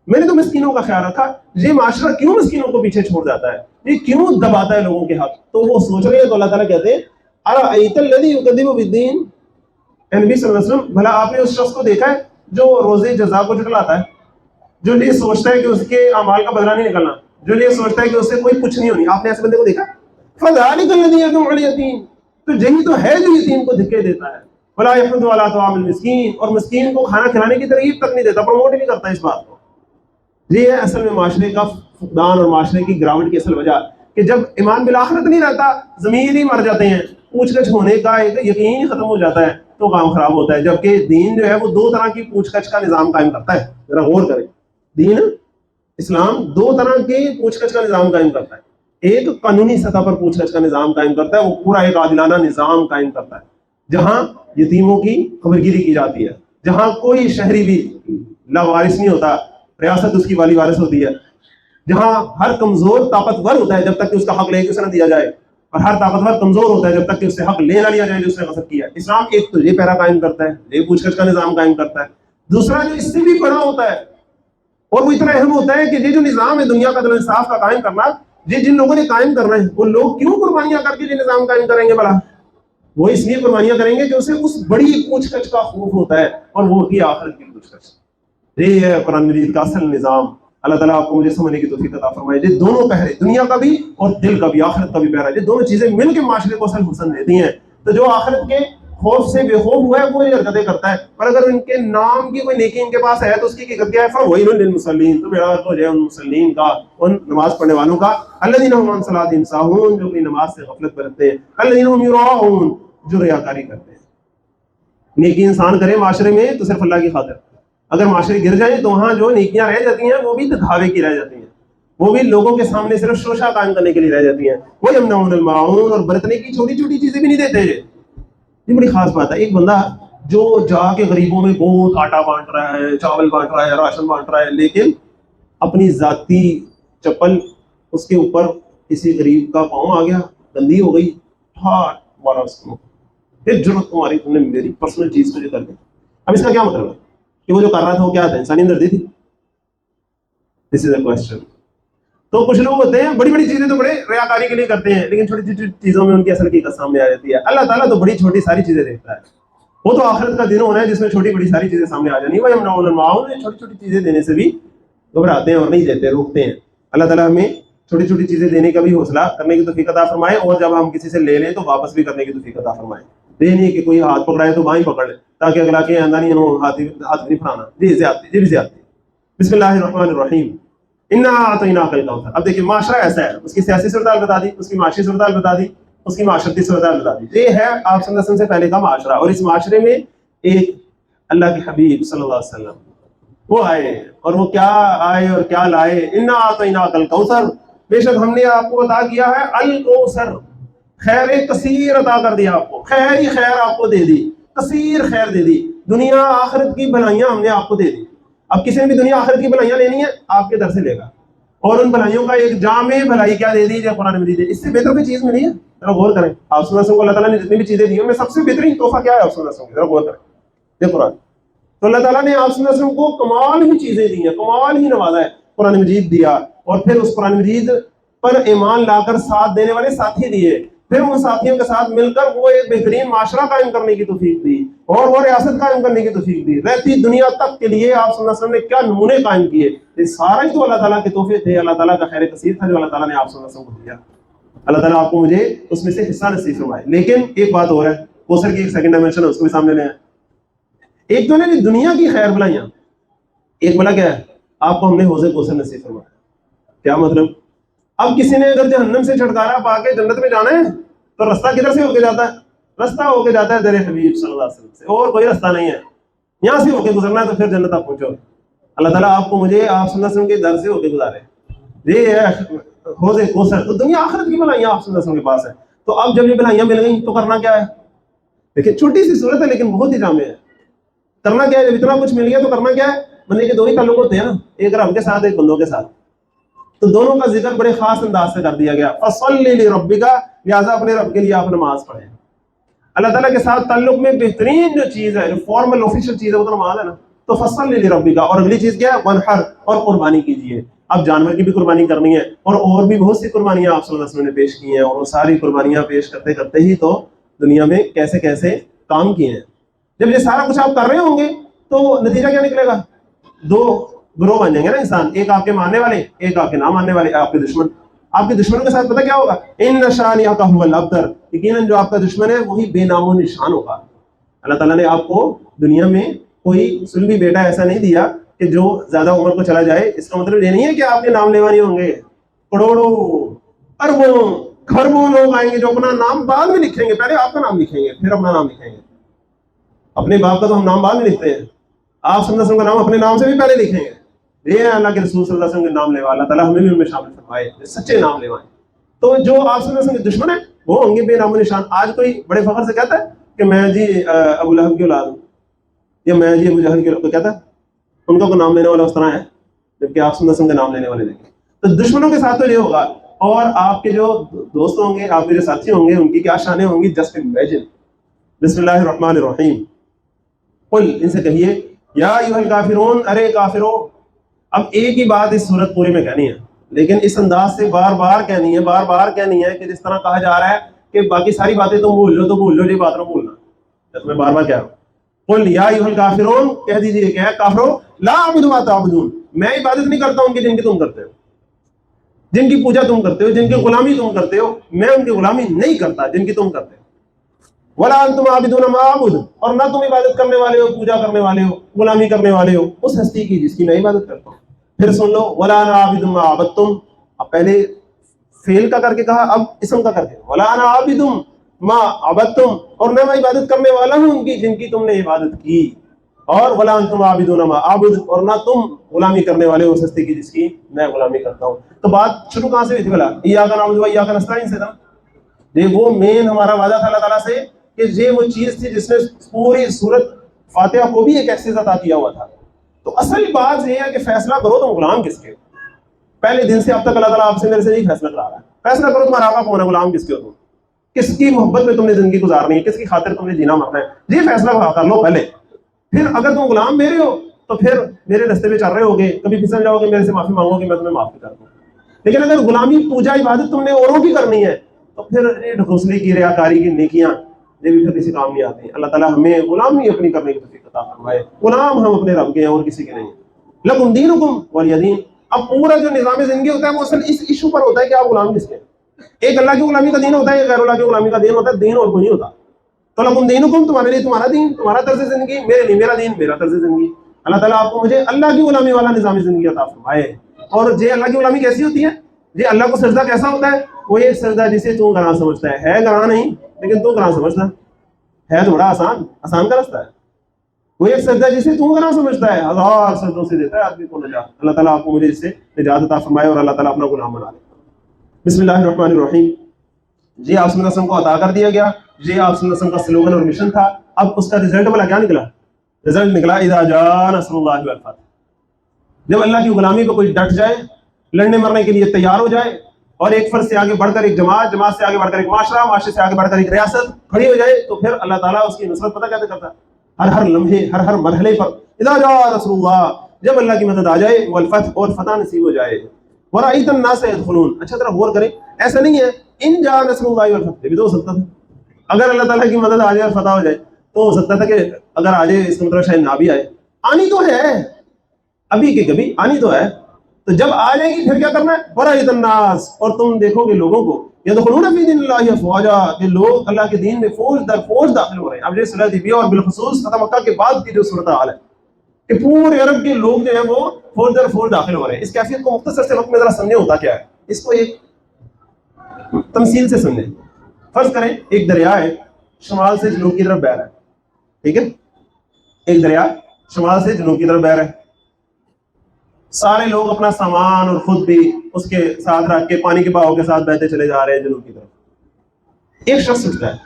میں نے تو مسکینوں کا خیال رکھا، یہ معاشرہ کیوں مسکینوں کو پیچھے چھوڑ جاتا ہے، یہ کیوں دباتا ہے لوگوں کے حق؟ تو وہ سوچ رہے ہیں تو اللہ تعالیٰ کہتے ہیں ارأیت الذی یکذب بالدین، نبی صلی اللہ علیہ وسلم بھلا آپ نے اس شخص کو دیکھا ہے جو روزے جزا کو جھٹلاتا ہے، جو یہ سوچتا ہے کہ اس کے اعمال کا بدلہ نہیں نکلنا، جو یہ سوچتا ہے کہ اس سے کوئی کچھ نہیں ہونی؟ آپ نے ایسے بندے کو دیکھا؟ فذلک الذی یدعو الیتیم، تو یہی تو ہے جو یتیم کو دھکے دیتا ہے. ولا یحض علی طعام المسکین، اور مسکین کو کھانا کھلانے کی ترغیب تک نہیں دیتا، پروموٹ نہیں کرتا اس بات کو. یہ ہے اصل میں معاشرے کا فقدان اور معاشرے کی گراوٹ کی اصل وجہ، کہ جب ایمان بالآخرت نہیں رہتا، ضمیر ہی مر جاتے ہیں، پوچھ گچھ ہونے کا ایک یقین ختم ہو جاتا ہے تو کام خراب ہوتا ہے. جبکہ دین جو ہے وہ 2 طرح کی پوچھ گچھ کا نظام قائم کرتا ہے. ذرا غور کریں، دین اسلام 2 طرح کے پوچھ گچھ کا نظام قائم کرتا ہے. ایک قانونی سطح پر پوچھ گچھ کا نظام قائم کرتا ہے، وہ پورا ایک عادلانہ نظام قائم کرتا ہے جہاں یتیموں کی خبرگیری کی جاتی ہے، جہاں کوئی شہری بھی لاوارث نہیں ہوتا، ریاست اس کی والی وارث ہوتی ہے، جہاں ہر کمزور طاقتور ہوتا ہے جب تک کہ اس کا حق لے کے اسے نہ دیا جائے، اور ہر طاقتور کمزور ہوتا ہے جب تک کہ اس سے حق لے نہ لیا جائے جو اس نے غصب کیا ہے. اسلام ایک تو یہ پیرا قائم کرتا ہے، یہ پوچھ گچھ کا نظام قائم کرتا ہے. دوسرا جو اس سے بھی بڑا ہوتا ہے اور وہ اتنا اہم ہوتا ہے کہ یہ جو نظام ہے دنیا کا عدل و انصاف کا قائم کرنا، یہ جن لوگوں نے قائم کرنا ہے وہ لوگ کیوں قربانیاں کر کے یہ نظام قائم کریں گے؟ بھلا وہ اس لیے قربانیاں کریں گے کہ اسے اس بڑی پوچھ گچھ کا خوف ہوتا ہے، اور وہ ہوتی ہے آخرت کی پوچھ گچھ. یہ ہے قرآن مجید کا اصل نظام، اللہ تعالیٰ آپ کو مجھے سمجھنے کی توفیق عطا فرمائے. یہ دونوں پہرے، دنیا کا بھی اور دل کا بھی، آخرت کا بھی پہرا، یہ دونوں چیزیں مل کے معاشرے کو اصل حسن دیتی ہیں. تو جو آخرت کے خوف سے بے خوف ہوا ہے وہ یہ حرکتیں کرتا ہے، اور اگر ان کے نام کی کوئی نیکی ان کے پاس ہے تو اس کی حقیقت کیا ہے؟ فویل للمصلین، تو بیڑا ہو جائے ان مصلین کا، ان نماز پڑھنے والوں کا. الذین هم عن صلاتهم ساہون، جو اپنی نماز سے غفلت برتتے ہیں. الذین هم یراؤون، جو ریاکاری کرتے ہیں. نیکی انسان کرے معاشرے میں تو صرف اللہ کی خاطر، اگر معاشرے گر جائیں تو وہاں جو نیکیاں رہ جاتی ہیں وہ بھی دکھاوے کی رہ جاتی ہیں، وہ بھی لوگوں کے سامنے صرف شوشہ قائم کرنے کے لیے رہ جاتی ہیں. وَيَمْنَعُونَ الْمَاعُونَ، اور برتنے کی چھوٹی چھوٹی چیزیں بھی نہیں دیتے. یہ بڑی خاص بات ہے. ایک بندہ جو جا کے غریبوں میں بہت آٹا بانٹ رہا ہے، چاول بانٹ رہا ہے، راشن بانٹ رہا ہے، لیکن اپنی ذاتی چپل اس کے اوپر کسی غریب کا پاؤں آ گیا، گندی ہو گئی، مارا اس کو، پھر جرت تمہاری، تم نے میری پرسنل چیز تجھے کر دی. اب اس کا کیا مطلب ہے کہ وہ جو کر رہا تھا وہ کیا تھا؟ انسانی ہمدردی تھی؟ دس از اے کوسچن. تو کچھ لوگ ہوتے ہیں بڑی بڑی چیزیں تو بڑے ریاکاری کے لیے کرتے ہیں، لیکن چھوٹی چھوٹی چیزوں میں ان کی اصل حقیقت سامنے آ جاتی ہے. اللہ تعالیٰ تو بڑی چھوٹی ساری چیزیں دیکھتا ہے. وہ تو آخرت کا دن ہونا ہے جس میں چھوٹی بڑی ساری چیزیں سامنے آ جانی. وہ یمنعون الماعون، چھوٹی چھوٹی چیزیں دینے سے بھی گھبراتے ہیں اور نہیں دیتے، روکتے ہیں. اللہ تعالیٰ ہمیں چھوٹی چھوٹی چیزیں دینے کا بھی حوصلہ کرنے کی توفیق عطا فرمائے، اور جب ہم کسی سے لے لیں تو واپس بھی کرنے کی توفیق عطا فرمائے. یہ نہیں کہ کوئی ہاتھ پکڑائے تو بائیں پکڑ لے تاکہ اگلا کے آندہ نہیں ہو، ہاتھ نہیں پھرانا. جی زیادتی، جی بھی زیادتی. بسم اللہ الرحمن الرحیم. انا اعطیناک الکوثر. اب دیکھیں معاشرہ ایسا ہے، اس کی سیاسی صورتحال بتا دی، اس کی معاشی صورتحال بتا دی، اس کی معاشرتی صورتحال بتا دی. یہ ہے آپ صلی اللہ علیہ وسلم سے پہلے کا معاشرہ، اور اس معاشرے میں ایک اللہ کے حبیب صلی اللہ علیہ وسلم وہ آئے، اور وہ کیا آئے اور کیا لائے؟ انا اعطیناک الکوثر، بے شک ہم نے آپ کو عطا کیا ہے الکوثر، خیر کثیر عطا کر دیا آپ کو، خیر ہی خیر آپ کو دے دی، کثیر خیر دے دی، دنیا آخرت کی بھلائیاں ہم نے آپ کو دے دی. اب کسی نے بھی دنیا آخرت کی بھلائیاں لینی ہے آپ کے در سے لے گا، اور ان بھلائیوں کا ایک جامع بھلائی کیا دے دی جو قرآن مجید ہے. اس سے بہتر کوئی چیز ملی ہے؟ ذرا غور کریں. آپ صلی اللہ علیہ وسلم کو اللہ تعالیٰ نے جتنی بھی چیزیں دی ہیں ان میں سب سے بہترین تحفہ کیا ہے آپ صلی اللہ علیہ وسلم؟ ذرا غور کریں. یہ قرآن. تو اللہ تعالیٰ نے آپ صلی اللہ علیہ وسلم کو کمال ہی چیزیں دی ہیں، کمال ہی نوازا ہے. قرآن مجید دیا، اور پھر اس قرآن مجید پر ایمان لا کر ساتھ دینے والے ساتھی دیے، پھر ان ساتھیوں کے ساتھ مل کر وہ ایک بہترین معاشرہ قائم کرنے کی توفیق دی، اور وہ ریاست قائم کرنے کی توفیق دی. رہتی دنیا تک کے لیے آپ صلی اللہ علیہ وسلم نے کیا نمونے قائم کیے. یہ سارا ہی تو اللہ تعالیٰ کے تحفے تھے، اللہ تعالیٰ کا خیر کثیر تھا جو اللہ تعالیٰ نے آپ صلی اللہ علیہ وسلم کو دیا. اللہ تعالیٰ آپ کو مجھے اس میں سے حصہ نصیب فرمائے. لیکن ایک بات اور ہے، کوثر کی ایک سیکنڈ ڈائمنشن ہے، اس کو بھی سامنے لے آئیں. ایک تو نے دنیا کی خیر بلائیاں، ایک بلا کیا ہے؟ آپ کو ہم نے حوض کوثر نصیب فرمایا. کیا مطلب؟ اب کسی نے اگر جہنم سے چھٹکارا پا کے جنت میں جانا ہے تو رستہ کدھر سے ہو کے جاتا ہے؟ رستہ ہو کے جاتا ہے در حبیب صلی اللہ علیہ وسلم سے، اور کوئی رستہ نہیں ہے. یہاں سے ہو کے گزرنا ہے تو پھر جنت آپ پہنچو. اللہ تعالیٰ آپ کو مجھے آپ صلی اللہ علیہ وسلم کے در سے ہو کے گزارے. یہ ہے حوض کوثر. تو دنیا آخرت کی بھلائیاں آپ صلی اللہ علیہ وسلم کے پاس ہے. تو اب جب یہ بھلائیاں مل گئیں تو کرنا کیا ہے؟ دیکھیں چھوٹی سی صورت ہے لیکن بہت ہی جامع ہے. کرنا کیا ہے؟ جب اتنا کچھ مل گیا تو کرنا کیا ہے؟ بندے کے دو ہی تعلق ہوتے ہیں نا، ایک رب کے ساتھ، ایک بندوں کے ساتھ. تو دونوں کا ذکر بڑے خاص انداز سے کر دیا گیا. فَصَلِّ لِرَبِّكَ، لہٰذا اپنے رب کے لیے آپ نماز پڑھیں. اللہ تعالیٰ کے ساتھ تعلق میں بہترین جو چیز ہے، جو فارمل آفیشیل چیز ہے، وہ تو نماز ہے نا. تو فَصَلِّ لِرَبِّكَ، اور اگلی چیز کیا ہے؟ وَانْحَرْ، اور قربانی کیجیے. اب جانور کی بھی قربانی کرنی ہے، اور بھی بہت سی قربانیاں آپ صلی اللہ علیہ وسلم نے پیش کی ہیں، اور وہ ساری قربانیاں پیش کرتے کرتے ہی تو دنیا میں کیسے کیسے کام کیے ہیں. جب یہ سارا کچھ آپ کر رہے ہوں گے تو نتیجہ کیا نکلے گا؟ دو گروہ بن جائیں گے نا انسان، ایک آپ کے ماننے والے، ایک آپ کے نہ ماننے والے، آپ کے دشمن. آپ کے دشمنوں کے ساتھ پتہ کیا ہوگا؟ ان شانئک ھو الابتر، یقیناً جو آپ کا دشمن ہے وہی بے نام و نشان ہوگا. اللہ تعالیٰ نے آپ کو دنیا میں کوئی سلبی بیٹا ایسا نہیں دیا کہ جو زیادہ عمر کو چلا جائے. اس کا مطلب یہ نہیں ہے کہ آپ کے نام لیوا نہیں ہوں گے. کروڑوں اربوں کھربوں لوگ آئیں گے جو اپنا نام بعد میں لکھیں گے، پہلے آپ کا نام لکھیں گے پھر اپنا نام لکھیں گے. اپنے باپ کا تو ہم نام بعد میں لکھتے ہیں، آپ صلی اللہ علیہ وسلم کا نام اپنے نام سے بھی پہلے لکھیں گے. یہ ہے اللہ کے رسول صلی اللہ علیہ وسلم کے نام لیوا. اللہ تعالیٰ ہمیں بھی ان میں شامل فرمائے، سچے نام لیوائیں. تو جو آپ صلی اللہ علیہ وسلم کے دشمن ہیں وہ ہوں گے بے نام و نشان. آج کوئی بڑے فخر سے کہتا ہے کہ میں جی ابو لہب کی اولاد ہوں، یا میں جی ابو جہل کی اولاد، کہتا ہے ان کا کوئی نام لینے والا اس طرح ہے جبکہ آپ صلی اللہ علیہ وسلم کے نام لینے والے دیکھیں. تو دشمنوں کے ساتھ تو یہ ہوگا، اور آپ کے جو دوست ہوں گے، آپ کے جو ساتھی ہوں گے، ان کی کیا شانیں ہوں گی. Just imagine. بسم اللہ الرحمن الرحیم. قل، ان سے کہیے، یا ایھا الکافرون، ارے کافرو. اب ایک ہی بات اس صورت پوری میں کہنی ہے، لیکن اس انداز سے بار بار کہنی ہے، بار بار کہنی ہے کہ جس طرح کہا جا رہا ہے کہ باقی ساری باتیں تم بھول لو تو بھول لو، یہ بات نہ بھولنا. میں بار بار کہہ رہا ہوں قل یا ایھا الکافرون، کہہ دیجیے کہ اے کافرو، لا اعبد ما تعبدون، میں عبادت نہیں کرتا ان کی جن کی تم کرتے ہو، جن کی پوجا تم کرتے ہو، جن کی غلامی تم کرتے ہو، میں ان کی غلامی نہیں کرتا جن کی تم کرتے ہو۔ ولا انتم عابدون ما اعبد، اور نہ تم عبادت کرنے والے ہو، پوجا کرنے والے ہو، غلامی کرنے والے ہو اس ہستی کی جس کی میں عبادت کرتا ہوں۔ پھر سن لو، ولا انا عابد ما عبدتم، اب پہلے فعل کا کر کے کہا، اب اسم کا کر کے، ولا انا عابد ما عبدتم، اور نہ میں عبادت کرنے والا ہوں ان کی جن کی تم نے عبادت کی، اور ولا انتم عابدون ما اعبد، اور نہ تم غلامی کرنے والے ہو اس ہستی کی جس کی میں غلامی کرتا ہوں۔ تو بات شروع کہاں سے ہوئی تھی بھلا؟ ایاک نعبد و ایاک نستعین سے تھا۔ یہ وہ مین ہمارا وعدہ تھا اللہ تعالیٰ سے کہ یہ وہ چیز تھی جس نے پوری سورت فاتحہ کو بھی ایک ایکسس عطا کیا ہوا تھا۔ تو اصل بات یہ ہے کہ فیصلہ کرو تم غلام کس کے ہو۔ پہلے دن سے اب تک اللہ تعالیٰ آپ سے میرے سے نہیں فیصلہ کرا رہا ہے، فیصلہ کرو تمہارا آقا کون ہے، غلام کس کے ہو، تم کس کی محبت میں تم نے زندگی گزارنی ہے، کس کی خاطر تم نے جینا مرنا ہے، یہ فیصلہ کر لو پہلے۔ پھر اگر تم غلام میرے ہو تو پھر میرے رستے پہ چل رہے ہوگے، کبھی پھسل جاؤ گے، میرے سے معافی مانگو گے، میں تمہیں معافی کر دوں۔ لیکن اگر غلامی پوجا عبادت تم نے اوروں کی کرنی ہے تو پھر یہ ڈھکوسلی کی، ریاکاری کی نیکیاں یہ بھی پھر کسی کام نہیں آتی۔ اللہ تعالیٰ ہمیں غلامی اپنی کرنے کی توفیق عطا فرمائے۔ غلام ہم اپنے رب کے ہیں اور کسی کے نہیں ہیں۔ لکم دینکم ولی دین، اب پورا جو نظام زندگی ہوتا ہے وہ اصل اس ایشو پر ہوتا ہے کہ آپ غلام کس کے ہیں۔ ایک اللہ کی غلامی کا دین ہوتا ہے، ایک غیر اللہ کی غلامی کا دین ہوتا ہے، دین اور کوئی نہیں ہوتا۔ تو لکم دینکم، تمہارے لیے تمہارا دین، تمہارا طرز زندگی، میرے لیے میرا دین، میرا طرز زندگی۔ اللہ تعالیٰ آپ کو مجھے اللہ کی غلامی والا نظام زندگی عطا فرمائے۔ اور یہ اللہ کی غلامی کیسی ہوتی ہے؟ یہ اللہ کو سجدہ کیسا ہوتا ہے؟ وہ یہ سجدہ جسے تو گناہ سمجھتا ہے گناہ نہیں لیکن تو گناہ سمجھتا ہے تو بڑا آسان کا رستہ ہے۔ وہ ایک سجدہ جسے تو گناہ سمجھتا ہے، ہزار سجدوں سے دیتا ہے آدمی کو نجات۔ اللہ تعالیٰ آپ کو مجھے اس سے نجات عطا فرمائے اور اللہ تعالیٰ اپنا غلام بنا لے۔ بسم اللہ الرحمن الرحیم۔ یہ آپ صلی اللہ علیہ وسلم کو عطا کر دیا گیا، یہ آپ صلی اللہ علیہ وسلم کا سلوگن اور مشن تھا۔ اب اس کا رزلٹ والا کیا نکلا؟ رزلٹ نکلا اذا جاء نصر اللہ والفتح، جب اللہ کی غلامی پہ کوئی ڈٹ جائے، لڑنے مرنے کے لیے تیار ہو جائے، اور ایک فرد سے آگے بڑھ کر ایک جماعت، جماعت سے آگے بڑھ کر ایک معاشرہ، معاشرے سے آگے بڑھ کر ایک ریاست کھڑی ہو جائے، تو پھر اللہ تعالیٰ اس کی نصرت پتہ کیسے کرتا ہے؟ ہر لمحے، ہر مرحلے پر اذا جاء نصر اللہ، جب اللہ کی مدد آ جائے، والفتح، اور فتح نصیب ہو جائے۔ ورأیت الناس يدخلون، اچھا طرح غور کریں، ایسا نہیں ہے ان جاء نصر اللہ والفتح، یہ بھی تو ہو سکتا تھا اگر اللہ تعالیٰ کی مدد آ جائے اور فتح ہو جائے تو ہو سکتا تھا کہ اگر آ جائے اس کا مطلب شاید نہ بھی آئے، آنی تو ہے ابھی کے کبھی، آنی تو ہے، تو جب آ جائے گی پھر کیا کرنا ہے؟ وَرَأَيْتَ النَّاسَ، اور تم دیکھو گے لوگوں کو، يَدْخُلُونَ فِي دِينِ اللَّهِ أَفْوَاجًا، کہ لوگ اللہ کے دین میں فوج در فوج داخل ہو رہے ہیں۔ اب یہ صورت حدیبیہ اور بالخصوص فتح مکہ کے بعد کی جو صورتحال ہے کہ پورے عرب کے لوگ جو ہیں وہ فوج در فوج داخل ہو رہے ہیں۔ اس کیفیت کو مختصر سے وقت میں ذرا سمجھیں ہوتا کیا ہے، اس کو ایک تمثیل سے سمجھیں۔ فرض کریں ایک دریا ہے، شمال سے جنوب کی طرف بہہ رہا ہے، ٹھیک ہے، ایک دریا شمال سے جنوب کی طرف بہہ رہا ہے، سارے لوگ اپنا سامان اور خود بھی اس کے ساتھ رکھ کے پانی کے بہاؤ کے ساتھ بہتے چلے جا رہے ہیں جنوب کی طرف۔ ایک شخص اٹھتا ہے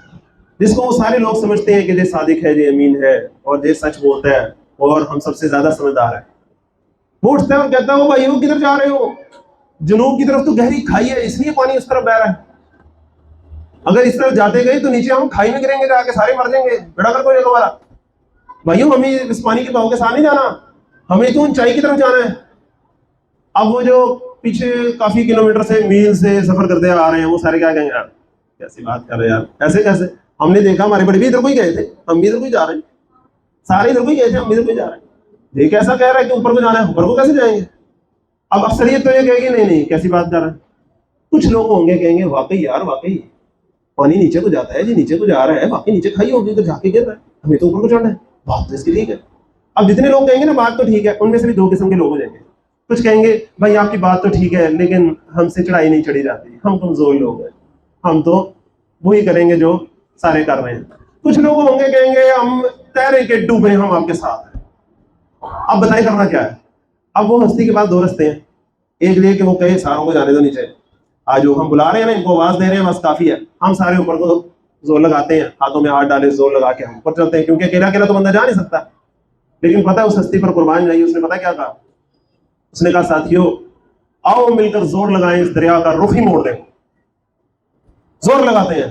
جس کو وہ سارے لوگ سمجھتے ہیں کہ یہ صادق ہے، یہ امین ہے اور یہ سچ بولتا ہے اور ہم سب سے زیادہ سمجھدار ہے۔ وہ اٹھتا ہے اور کہتا ہے وہ بھائیو کدھر جا رہے ہو؟ جنوب کی طرف تو گہری کھائی ہے اس لیے پانی اس طرف بہ رہا ہے، اگر اس طرف جاتے گئے تو نیچے ہم کھائی میں گریں گے، جا کے سارے مر جائیں گے، بیڑا کر کوئی ہمارا۔ بھائیو ہمیں اس پانی کے بہاؤ کے ساتھ نہیں جانا، ہمیں تو اونچائی کی طرف جانا ہے۔ اب وہ جو پیچھے کافی کلومیٹر سے میل سے سفر کرتے آ رہے ہیں وہ سارے کیا کہیں گے؟ یار کیسی بات کر رہے ہیں یار، ایسے کیسے؟ ہم نے دیکھا ہمارے بڑے بھی ادھر کو ہی گئے تھے، ہم بھی ادھر کو ہی جا رہے ہیں، سارے ادھر کو ہی گئے تھے، ہم بھی ادھر کو ہی جا رہے ہیں، یہ کیسا کہہ رہا ہے کہ اوپر کو جانا ہے، اوپر کو کیسے جائیں گے؟ اب اکثریت تو یہ کہے گی نہیں نہیں کیسی بات کر رہا ہے۔ کچھ لوگ ہوں گے کہیں گے واقعی یار واقعی پانی نیچے کو جاتا ہے، جی نیچے کو جا رہا ہے، واقعی نیچے کھائی ہوگی تو جا کے گر رہا ہے، ہمیں تو اوپر کو چڑھنا ہے، بات تو اس کی ٹھیک ہے۔ اب جتنے لوگ کہیں گے نا بات تو ٹھیک ہے، ان میں سے بھی دو قسم کے لوگ ہو جائیں گے۔ کچھ کہیں گے بھائی آپ کی بات تو ٹھیک ہے لیکن ہم سے چڑھائی نہیں چڑھی جاتی، ہم کمزور لوگ ہیں، ہم تو وہی کریں گے جو سارے کر رہے ہیں۔ کچھ لوگ ہوں گے کہیں گے ہم تیریں کے ڈوبے ہم آپ کے ساتھ ہیں۔ اب بتائیں کرنا کیا ہے؟ اب وہ ہستی کے پاس دو رستے ہیں، ایک یہ کہ وہ کہے ساروں کو جانے دو نیچے، آج جو ہم بلا رہے ہیں نا ان کو آواز دے رہے ہیں بس کافی ہے، ہم سارے اوپر کو زور لگاتے ہیں، ہاتھوں میں ہاتھ ڈالے زور لگا کے ہم اوپر چلتے ہیں، کیونکہ اکیلا اکیلا تو بندہ جا نہیں سکتا۔ لیکن پتہ ہے اس ہستی پر قربان جائیے، اس نے پتہ کیا کہا؟ اس نے کہا ساتھیو آؤ مل کر زور لگائیں، اس دریا کا رخ ہی موڑ دیں۔ زور لگاتے ہیں،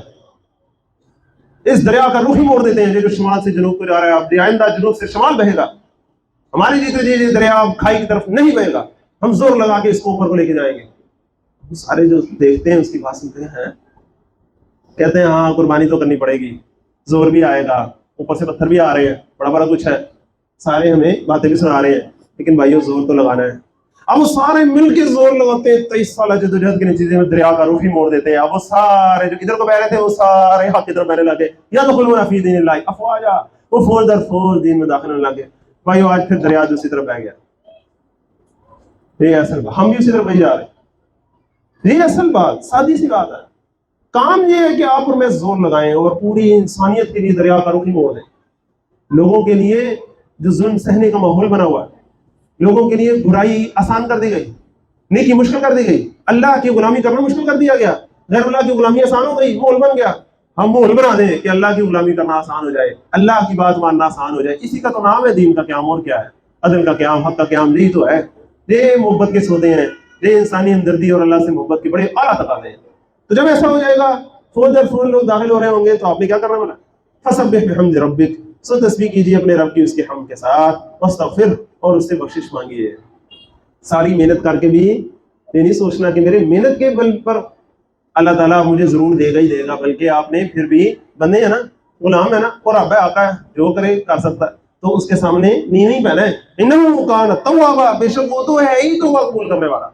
اس دریا کا رخ ہی موڑ دیتے ہیں، جو شمال سے جنوب کو جا رہا ہے، اب آئندہ جنوب سے شمال بہے گا، ہماری جیتے یہ دریا کھائی کی طرف نہیں بہے گا، ہم زور لگا کے اس کو اوپر کو لے کے جائیں گے۔ سارے جو دیکھتے ہیں اس کی بات سنتے ہیں، کہتے ہیں ہاں قربانی تو کرنی پڑے گی، زور بھی آئے گا، اوپر سے پتھر بھی آ رہے ہیں, بڑا بڑا کچھ ہے, سارے ہمیں باتیں بھی سنا رہے ہیں, لیکن بھائیو زور تو لگانا ہے. اب وہ سارے مل کے زور لگاتے ہیں, 23 سالہ جدوجہد کے نتیجے میں دریا کا رخ ہی موڑ دیتے ہیں. اب وہ سارے جو ادھر کو بہ رہے تھے وہ سارے حق کی طرف بہنے لگے, یا تو خلون فی دین اللہ افواجا, وہ فوج در فوج دین میں داخل ہونے لگے. بھائیو آج پھر دریا دوسری طرف بہ گیا. یہ اصل بات, ہم بھی اسی طرف بہ جا رہے ہیں. یہ اصل بات, سادی سی بات ہے. کام یہ ہے کہ آپ اور میں زور لگائیں اور پوری انسانیت کے لیے دریا کا رخ ہی موڑ دیں. لوگوں کے لیے جو ظلم سہنے کا ماحول بنا ہوا ہے, لوگوں کے لیے برائی آسان کر دی گئی, نیکی مشکل کر دی گئی, اللہ کی غلامی کرنا مشکل کر دیا گیا, غیر اللہ کی غلامی آسان ہو گئی, ماحول بن گیا. ہم ماحول بنا دیں کہ اللہ کی غلامی کرنا آسان ہو جائے, اللہ کی بات ماننا آسان ہو جائے. اسی کا تو نام ہے دین کا قیام. اور کیا ہے؟ عدل کا قیام, حق کا قیام, یہی تو ہے. یہ محبت کے سودے ہیں, یہ انسانی ہمدردی اور اللہ سے محبت کے بڑے اعلیٰ تقاضے ہیں. تو جب ایسا ہو جائے گا, فول در فول لوگ داخل ہو رہے ہوں گے, تو آپ نے کیا کرنا بنا؟ فسبح بحمد ربک, سو تسبیح کیجیے اپنے رب کی اس کے حمد کے ساتھ, واستغفر, اور اس سے بخشش مانگیے. ساری محنت کر کے بھی یہ نہیں سوچنا کہ میرے محنت کے بل پر اللہ تعالیٰ مجھے ضرور دے گا ہی دے گا, بلکہ آپ نے پھر بھی بندے ہیں نا, غلام ہے نا, اور رب ہے, آقا ہے, جو کرے کر سکتا ہے, تو اس کے سامنے نیو ہی پہنا ہے. انہ کان توابا, بے شک وہ تو ہے ہی توبہ قبول کرنے والا.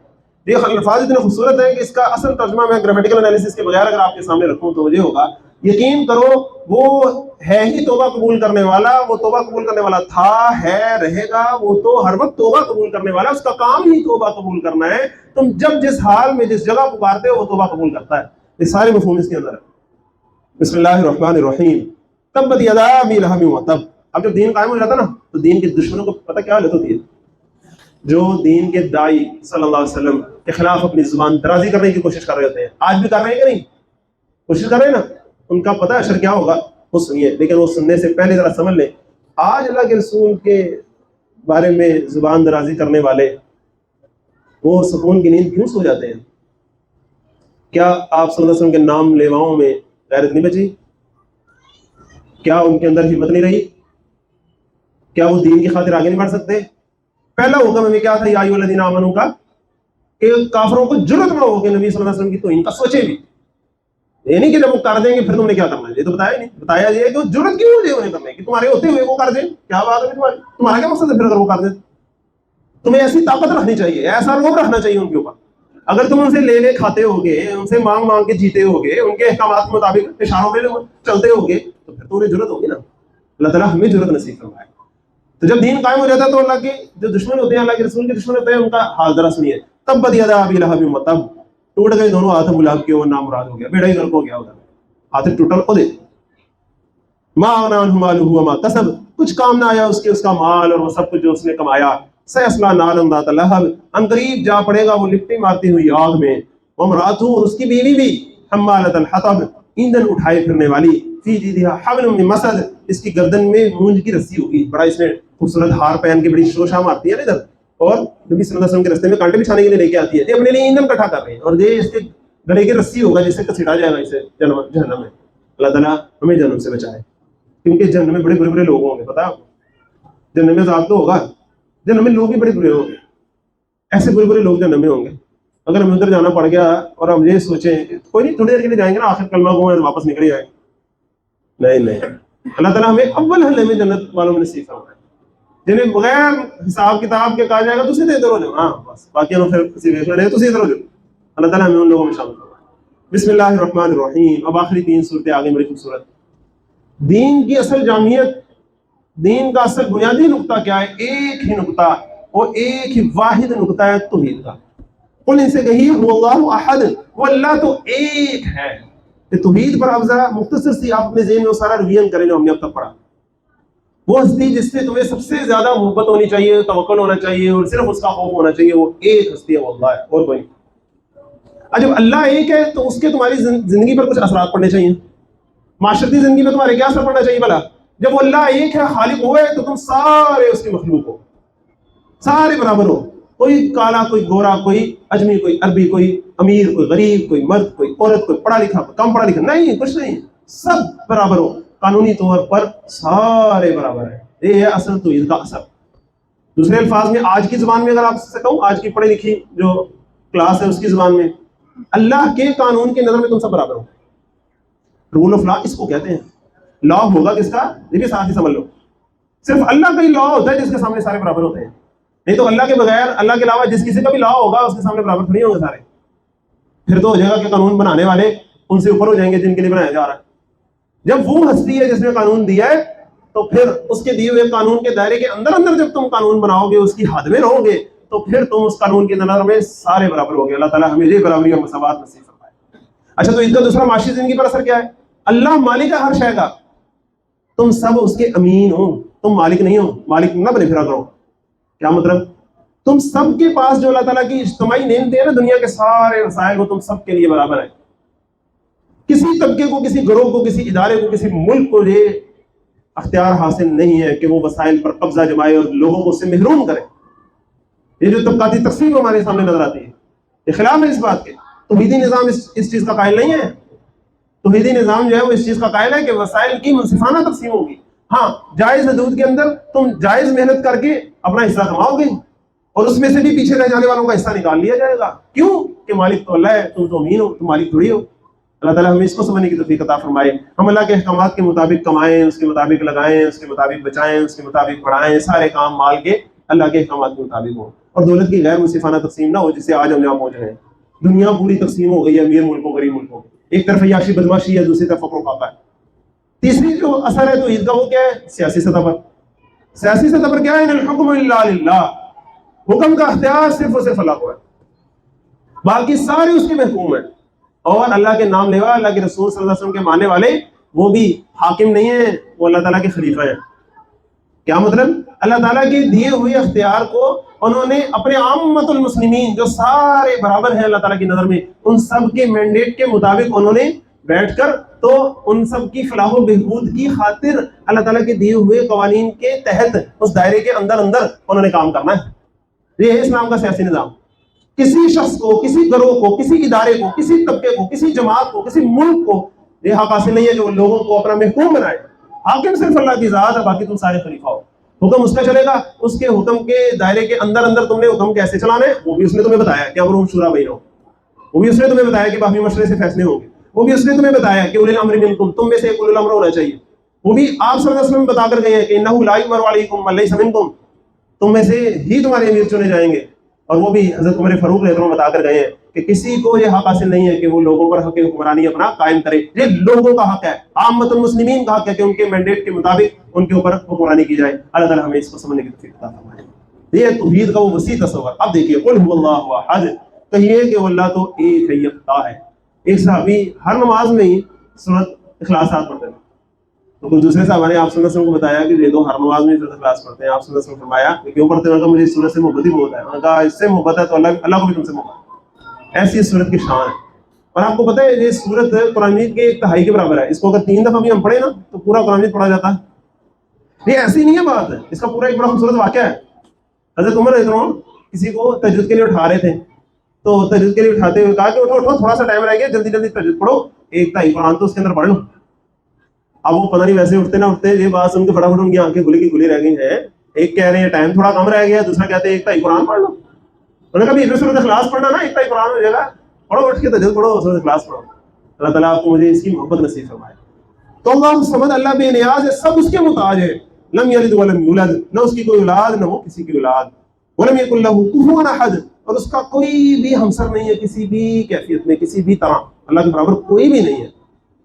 یہ الفاظ اتنے خوبصورت ہیں کہ اس کا اصل ترجمہ میں گرامیٹیکل انالیسس کے بغیر اگر آپ کے سامنے رکھوں تو یہ ہوگا, یقین کرو وہ ہے ہی توبہ قبول کرنے والا. وہ توبہ قبول کرنے والا تھا, ہے, رہے گا. وہ تو ہر وقت توبہ قبول کرنے والا, اس کا کام ہی توبہ قبول کرنا ہے. تم جب جس حال میں جس جگہ پکارتے ہو وہ توبہ قبول کرتا ہے. یہ سارے مفہوم اس کے اندر ہے. بسم اللہ الرحمن الرحیم. تبت یدا ابی لہب وتب. اب جب دین قائم ہو جاتا نا, تو دین کے دشمنوں کو پتہ کیا حالت ہوتی ہے؟ جو دین کے داعی صلی اللہ علیہ وسلم کے خلاف اپنی زبان درازی کرنے کی کوشش کر رہے ہوتے ہیں, آج بھی کر رہے ہیں کہ نہیں, کوشش کر رہے ہیں نا, ان کا پتہ اشر کیا ہوگا وہ سنیے. لیکن وہ سننے سے پہلے ذرا سمجھ لیں, آج اللہ کے رسول کے بارے میں زبان درازی کرنے والے وہ سکون کی نیند کیوں سو جاتے ہیں؟ کیا آپ صلی اللہ علیہ وسلم کے نام لیواؤں میں غیرت نہیں بچی؟ کیا ان کے اندر ہمت نہیں رہی؟ کیا وہ دین کی خاطر آگے نہیں بڑھ سکتے؟ پہلا حکم ہمیں کیا تھا, یا ایھا الذین آمنوا کا, کہ کافروں کو جرأت نہ ہو کہ نبی صلی اللہ علیہ وسلم کی توہین کا سوچے بھی. یہ نہیں کہ جب وہ کر دیں گے پھر تم نے کیا کرنا ہے, یہ تو بتایا نہیں. بتایا یہ کہ وہ جرأت کیوں ہو جائے انہیں کرنے کی, تمہارے ہوتے ہوئے وہ کر دیں, کیا بات ہے تمہاری, تمہارا کیا مقصد ہے پھر اگر وہ کر دیں؟ تمہیں ایسی طاقت رکھنی چاہیے, ایسا روب رکھنا چاہیے ان کے اوپر. اگر تم ان سے لے لے کھاتے ہوگے, ان سے مانگ مانگ کے جیتے ہوگے, ان کے احکامات کے مطابق اشاروں میں چلتے ہوگے, تو پھر تمہیں جرأت ہوگی نا. اللہ تعالیٰ ہمیں جرأت نصیب فرمائے. تو جب دین قائم ہو جاتا ہے تو اللہ کے جو دشمن ہوتے ہیں, اللہ کے رسول کے دشمن ہوتے ہیں, ان کا حال ذرا سنیے. تبت یدا ابی لہب وتب, ٹوٹ گئے دونوں ہاتھ ابو لہب کے, وہ نامراد ہو گیا, بیڑا ہی غرق ہو گیا, ادھر ہاتھ ٹوٹل ہو دے. ما اغنی عنہ مالہ وما کسب, کچھ کام نہ آیا اس کے, اس کا مال اور وہ سب کچھ جو اس نے کمایا. سیصلی نارا ذات لہب, ان قریب جا پڑے گا وہ لپٹیں مارتی ہوئی آگ میں. وامرأتہ, اور اس کی بیوی بھی, حمالۃ الحطب, ایندھن اٹھائے پھرنے والی, فی جیدہا حبل من مسد, اس کی گردن میں مونج کی رسی ہوگی. بڑا اس نے خوبصورت ہار پہن کے بڑی شوشا مارتی ہے نا ادھر, اور نبی صلی اللہ علیہ وسلم کے راستے میں کانٹے بچھانے کے لیے لے کے آتی ہے. یہ اپنے لیے ایندھن اکٹھا کر رہے ہیں, اور یہ اس کے گلے کی رسی ہوگا جس سے کسیٹا جائے گا اسے جہنم میں. اللہ تعالیٰ ہمیں جہنم سے بچائے, کیونکہ جہنم میں بڑے برے برے لوگ ہوں گے. پتا ہے آپ کو, جہنم میں عذاب تو ہوگا, جہنم میں لوگ بھی بڑے برے ہوں گے, ایسے برے برے لوگ جہنم میں ہوں گے. اگر ہمیں ادھر جانا پڑ گیا اور ہم یہ سوچیں کہ کوئی نہیں, تھوڑی دیر کے لیے جائیں گے نا, آخر کلمہ گو ہے واپس نکل جائیں, نہیں. اللہ تعالیٰ ہمیں اول حلے میں جنت والوں میں نصیب فرمائے, جنہیں بغیر حساب کتاب کے کہا جائے گا تو ادھر ہو جاؤ, ہاں بس باقی پھر کسی ویسے رہے تو ادھر ہو جاؤ. اللہ تعالیٰ ہمیں ان لوگوں میں شامل فرمائے. بسم اللہ الرحمن الرحیم. اب آخری 3 صورتیں آگے بڑی خوبصورت. دین کی اصل جامعیت, دین کا اصل بنیادی نقطہ کیا ہے؟ ایک ہی نقطہ, وہ ایک ہی واحد نقطہ ہے توحید کا. قل ان سے کہیے هو اللہ احد, وہ اللہ تو ایک ہے. توحید پر اب ذرا مختصر سی آپ اپنے ذہن میں وہ سارا ریویژن کریں جو ہم نے اب تک پڑھا. وہ ہستی جس سے تمہیں سب سے زیادہ محبت ہونی چاہیے, توکل ہونا چاہیے, اور صرف اس کا خوف ہونا چاہیے, وہ ایک ہستی ہے, وہ اللہ ہے, اور کوئی. جب اللہ ایک ہے تو اس کے تمہاری زندگی پر کچھ اثرات پڑنے چاہیے. معاشرتی زندگی میں تمہارے کیا اثر پڑنا چاہیے بھلا؟ جب وہ اللہ ایک ہے, خالق ہوئے, تو تم سارے اس کی مخلوق ہو, سارے برابر ہو. کوئی کالا, کوئی گورا, کوئی اجمی, کوئی عربی, کوئی امیر, کوئی غریب, کوئی مرد, کوئی عورت, کوئی پڑھا لکھا, کوئی کم پڑھا لکھا, نہیں, کچھ نہیں, سب برابر ہو. قانونی طور پر سارے برابر ہیں. یہ ہے اصل توحید کا اثر. دوسرے الفاظ میں, آج کی زبان میں اگر آپ سے کہوں, آج کی پڑھی لکھی جو کلاس ہے اس کی زبان میں, اللہ کے قانون کی نظر میں تم سب برابر ہو. رول آف لا اس کو کہتے ہیں. لا ہوگا کس کا؟ یہ بھی ساتھ ہی سمجھ لو، صرف اللہ کا ہی لا ہوتا ہے جس کے سامنے سارے برابر ہوتے ہیں، نہیں تو اللہ کے بغیر، اللہ کے علاوہ جس کسی کا بھی لا ہوگا اس کے سامنے برابر تھوڑی ہوں گے سارے. پھر تو ہو جائے گا کہ قانون بنانے والے ان سے اوپر ہو جائیں گے جن کے لیے بنایا جا رہا ہے. جب وہ ہستی ہے جس نے قانون دیا ہے تو پھر اس کے دیے ہوئے قانون کے دائرے کے اندر اندر جب تم قانون بناؤ گے، اس کی حد میں رہو گے، تو پھر تم اس قانون کے نظر میں سارے برابر ہو گے. اللہ تعالیٰ ہمیں یہ برابری اور مساوات نصیب فرمائے. اچھا، تو اس کا دوسرا معاشی زندگی پر اثر کیا ہے؟ اللہ مالک ہے ہر شے کا، تم سب اس کے امین ہو، تم مالک نہیں ہو، مالک نہ بنے پھرا کرو. کیا مطلب؟ تم سب کے پاس جو اللہ تعالیٰ کی اجتماعی نعمتیں ہیں نا، دنیا کے سارے وسائل کو تم سب کے لیے برابر ہے. کسی طبقے کو، کسی گروہ کو، کسی ادارے کو، کسی ملک کو یہ اختیار حاصل نہیں ہے کہ وہ وسائل پر قبضہ جمائے اور لوگوں کو اس سے محروم کرے. یہ جو طبقاتی تقسیم ہمارے سامنے نظر آتی ہے، یہ خلاف ہے اس بات کے. توحیدی نظام اس چیز کا قائل نہیں ہے. توحیدی نظام جو ہے وہ اس چیز کا قائل ہے کہ وسائل کی منصفانہ تقسیم ہوگی. ہاں، جائز حدود کے اندر تم جائز محنت کر کے اپنا حصہ کماؤ گے اور اس میں سے بھی پیچھے رہ جانے والوں کا حصہ نکال لیا جائے گا. کیوں؟ کہ مالک تو اللہ ہے، تم تو امین ہو، تم مالک تھوڑی ہو. اللہ تعالیٰ ہمیں اس کو سمجھنے کی توفیق عطا فرمائے. ہم اللہ کے احکامات کے مطابق کمائیں، اس کے مطابق لگائیں، اس کے مطابق بچائیں، اس کے مطابق پڑھائیں. سارے کام مال کے اللہ کے احکامات کے مطابق ہوں اور دولت کی غیر منصفانہ تقسیم نہ ہو جس سے آج ہم یہاں پہنچ رہے ہیں. دنیا پوری تقسیم ہو گئی ہے امیر ملکوں غریب ملکوں. ایک طرف عیاشی بدماشی ہے، دوسری طرف فقر و فاقہ ہے. تیسری جو اثر ہے تو عید کا وہ کیا ہے؟ سیاسی سطح پر. سیاسی سطح پر کیا ہے؟ ان الحکم الا للہ، حکم کا اختیار صرف اور صرف اللہ کو ہے، باقی سارے اس کے محکوم ہیں. اور اللہ کے نام لیوا، اللہ کے رسول صلی اللہ علیہ وسلم کے ماننے والے وہ بھی حاکم نہیں ہیں، وہ اللہ تعالیٰ کے خلیفہ ہیں. کیا مطلب؟ اللہ تعالیٰ کے دیے ہوئے اختیار کو انہوں نے اپنے عامت المسلمین جو سارے برابر ہیں اللہ تعالیٰ کی نظر میں، ان سب کے مینڈیٹ کے مطابق انہوں نے بیٹھ کر تو ان سب کی فلاح و بہبود کی خاطر اللہ تعالیٰ کے دیے ہوئے قوانین کے تحت اس دائرے کے اندر اندر انہوں نے کام کرنا ہے. یہ ہے اسلام کا سیاسی نظام. کسی شخص کو، کسی گروہ کو، کسی ادارے کو، کسی طبقے کو، کسی جماعت کو، کسی ملک کو یہ حق حاصل نہیں ہے جو لوگوں کو اپنا محکوم بنائے. حاکم صرف اللہ کی ذات ہے، باقی تم سارے خلیفہ ہو. حکم اس کا چلے گا، اس کے حکم کے دائرے کے اندر اندر تم نے حکم کیسے چلانے وہ بھی اس نے تمہیں بتایا کہ امرهم شورى بینہم، وہ بھی اس نے تمہیں بتایا کہ باہمی مشورے سے فیصلے ہوں گے. وہ بھی اس نے تمہیں بتایا کہ اولی الامر منکم، تم میں سے ایک اولی الامر ہونا چاہیے. وہ بھی آپ صلی اللہ علیہ وسلم بتا کر گئے ہیں کہ انہ لا یؤمر علیکم من لیس منکم، تم میں سے ہی تمہارے امیر چنے جائیں گے. اور وہ بھی حضرت عمر فاروق رضی اللہ عنہ بتا کر گئے ہیں کہ کسی کو یہ حق حاصل نہیں ہے کہ وہ لوگوں پر حق حکمرانی اپنا قائم کرے. یہ لوگوں کا حق ہے، عامت المسلمین کا حق ہے کہ ان کے مینڈیٹ کے مطابق ان کے اوپر حکمرانی کی جائے. اللہ تعالیٰ ہمیں اس کو سمجھنے کی توفیق عطا فرمائے. یہ توحید کا وہ وسیع تصور. اب دیکھیے، قل هو اللہ احد، کہیے کہ وہ اللہ تو ایک ہے، یکتا ہے. ایک صحابی ہر نماز میں ہی سورۃ اخلاص پڑھتے ہیں. تو کچھ دوسرے صاحب نے آپ صلی اللہ علیہ وسلم کو بتایا کہ یہ تو ہر نماز میں سورۃ اخلاص پڑھتے ہیں. آپ صلی اللہ علیہ وسلم نے فرمایا کہ کیوں پڑھتے ہیں؟ کہ مجھے اس سورۃ سے محبت ہی بہت ہے. انہوں نے کہا اس سے محبت ہے تو اللہ کو بھی تم سے محبت ہے. ایسی اس سورۃ کی شان ہے. اور آپ کو پتہ ہے یہ سورۃ قرآن مجید کے ایک تہائی کے برابر ہے. اس کو اگر 3 دفعہ بھی ہم پڑھیں نا تو پورا قرآن مجید پڑھا جاتا ہے. یہ ایسی نہیں ہے بات، اس کا پورا ایک بڑا خوبصورت واقعہ ہے. حضرت عمر رضی اللہ عنہ کسی کو تہجد کے لیے اٹھا رہے تھے، تو تہجد کے لیے اٹھاتے ہوئے کہا کہ اٹھو اٹھو، تھوڑا سا ٹائم رہ گیا، جلدی جلدی تہجد پڑھو، ایک تہائی قرآن تو اس کے اندر پڑھ لو. اب وہ پتہ نہیں ویسے اٹھتے نہ اٹھتے، یہ بات سن کے فٹافٹ ان کی آنکھیں کھلی کی کھلی رہ گئی ہیں. ایک کہہ رہے ہیں ٹائم تھوڑا کم رہ گیا، دوسرا کہتے ہیں ایک تہائی قرآن پڑھ لو. انہوں نے کہا بھی سورۃ اخلاص پڑھنا نا، ایک تہائی قرآن ہو جائے گا، پڑھو اٹھ کے تہجد پڑھو، سورۃ اخلاص پڑھو. اللہ تعالیٰ آپ کو مجھے اس کی محبت نصیب فرمائے. تو اللہ الصمد، اللہ بے نیاز ہے، سب اس کے محتاج ہے. لم یلد ولم یولد، نہ اس کی کوئی اولاد نہ وہ کسی کی اولاد. ولم یکن لہ کفوا احد، اور اس کا کوئی بھی ہمسر نہیں ہے کسی بھی کیفیت میں، کسی بھی طرح. اللہ کے برابر کوئی بھی نہیں ہے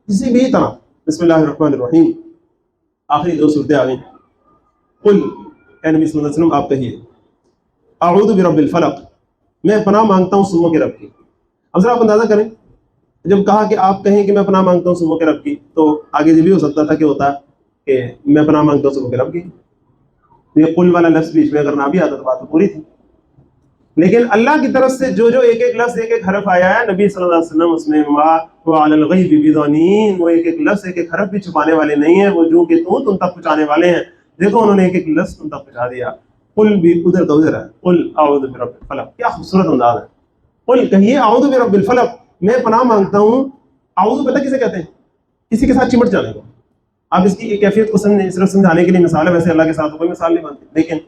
کسی بھی طرح. بسم اللہ الرحمن الرحیم. آخری 2 صورتیں آ گئیں. قل، اے نبی صلی اللہ علیہ وسلم آپ کہیے، اعوذ برب الفلق، میں پناہ مانگتا ہوں صبح کے رب کی. اب ذرا آپ اندازہ کریں، جب کہا کہ آپ کہیں کہ میں پناہ مانگتا ہوں صبح کے رب کی، تو آگے یہ بھی ہو سکتا تھا کہ ہوتا کہ میں پناہ مانگتا ہوں صبح کے رب کی. یہ قل والا لفظ بیچ میں اگر نہ بھی آتا تو بات تو پوری تھی. لیکن اللہ کی طرف سے جو جو ایک ایک لفظ ایک ایک حرف آیا ہے، نبی صلی اللہ علیہ وسلم اس میں وعلی الغیب بضنین، وہ ایک ایک لفظ ایک ایک حرف بھی چھپانے والے نہیں ہیں، وہ جو کہ تم تک پہنچانے والے ہیں. دیکھو انہوں نے ایک ایک لفظ تم تک پہنچا دیا. قل بھی ادھر کا ادھر ہے. قل اعوذ برب الفلق، کیا خوبصورت انداز ہے. قل کہیے اعوذ برب الفلق، میں پناہ مانگتا ہوں. اعوذ پتہ کسے کہتے ہیں؟ کسی کے ساتھ چمٹ جانے کو. آپ اس کی کیفیت کو صرف سمجھانے کے لیے مثال ہے، ویسے اللہ کے ساتھ کوئی مثال نہیں بنتی. لیکن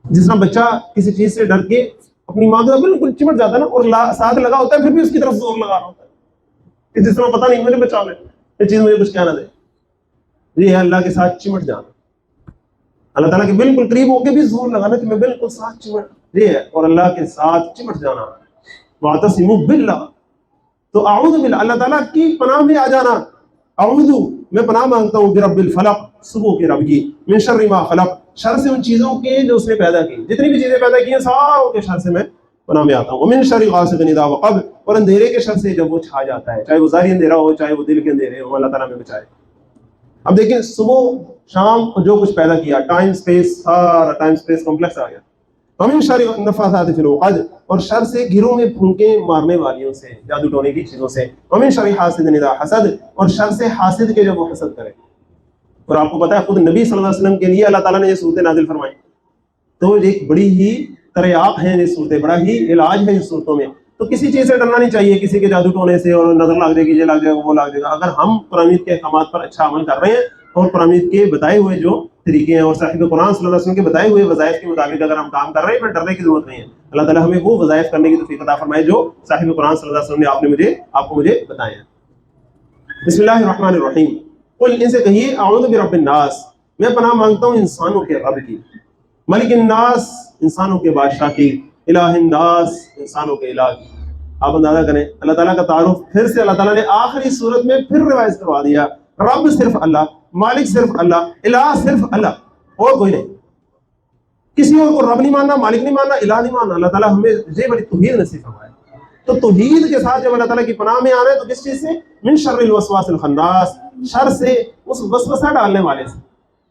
جس طرح بچہ کسی چیز سے ڈر کے اپنی ماں کے بالکل چمٹ جاتا ہے نا، اور ساتھ لگا ہوتا ہے پھر بھی اس کی طرف زور لگا رہا ہوتا ہے کہ جس طرح پتہ نہیں مجھے بچا لے، یہ چیز مجھے کچھ کہنا دے. یہ ہے اللہ کے ساتھ چمٹ جانا, اللہ تعالیٰ کے بالکل قریب ہو کے بھی زور لگانا کہ میں بالکل ساتھ چمٹ, یہ ہے, اور اللہ کے ساتھ چمٹ جانا. واعتصموا باللہ, تو اعوذ باللہ, اللہ تعالیٰ کی پناہ میں آ جانا. اعوذ, میں پناہ مانگتا ہوں برب الفلق, صبح کے رب کی, من شر ما خلق, شر سے ان چیزوں کے جو اس نے پیدا کی, جتنی بھی چیزیں پیدا کی ہیں ساروں کے شر سے میں پناہ میں آتا ہوں. ومن شر غاسق اذا وقب, اور اندھیرے کے شر سے جب وہ چھا جاتا ہے, چاہے وہ ظاہری اندھیرا ہو چاہے وہ دل کے اندھیرے ہو, اللہ تعالیٰ میں بچائے. اب دیکھیں صبح شام جو کچھ پیدا کیا, ٹائم سپیس, سارا ٹائم سپیس کمپلیکس آ گیا. ومن شر النفاثات فی العقد, اور شر سے گھروں میں پھونکے مارنے والیوں سے, جادو ٹونے کی چیزوں سے. ومن شر حاسد اذا حسد, اور شر سے حاسد کے جب وہ حسد کرے. اور آپ کو پتا ہے خود نبی صلی اللہ علیہ وسلم کے لیے اللہ تعالیٰ نے یہ صورتیں نازل فرمائی, تو ایک بڑی ہی تریاق ہیں یہ صورتیں, بڑا ہی علاج ہے ان صورتوں میں. تو کسی چیز سے ڈرنا نہیں چاہیے, کسی کے جادو ٹونے سے اور نظر لگ جائے گی, یہ لگ جائے گا, وہ لگ جائے گا. اگر ہم قرآن کے احکامات پر اچھا عمل کر رہے ہیں اور قرآن کے بتائے ہوئے جو طریقے ہیں اور صاحب قرآن صلی اللہ علیہ وسلم کے بتائے ہوئے وظائف کے مطابق اگر ہم کام کر رہے ہیں, پھر ڈرنے کی ضرورت نہیں ہے. اللہ تعالیٰ ہمیں وہ وظائف کرنے کی توفیق عطا فرمائے جو صاحب قرآن صلی اللہ علیہ وسلم نے آپ کو مجھے بتائے ہیں. بسم اللہ الرحمن الرحیم. قل, ان سے کہیے, اعوذ برب الناس, میں پناہ مانگتا ہوں انسانوں کے رب کی, ملک الناس, انسانوں کے بادشاہ کی, الہ الناس, انسانوں کے الہ کی. آپ اندازہ کریں اللہ تعالیٰ کا تعارف پھر سے اللہ تعالیٰ نے آخری صورت میں پھر ریوائز کروا دیا. رب صرف اللہ, مالک صرف اللہ, الہ صرف اللہ, اور کوئی نہیں. کسی اور کو رب نہیں ماننا, مالک نہیں ماننا, الہ نہیں ماننا. اللہ تعالیٰ ہمیں یہ بڑی توحید نصیب فرمائے. تو توحید کے ساتھ جب اللہ تعالیٰ کی پناہ میں آنا ہے تو کس چیز سے؟ من شر الوسواس الخناس, شر سے, اس وسوسہ ڈالنے والے سے.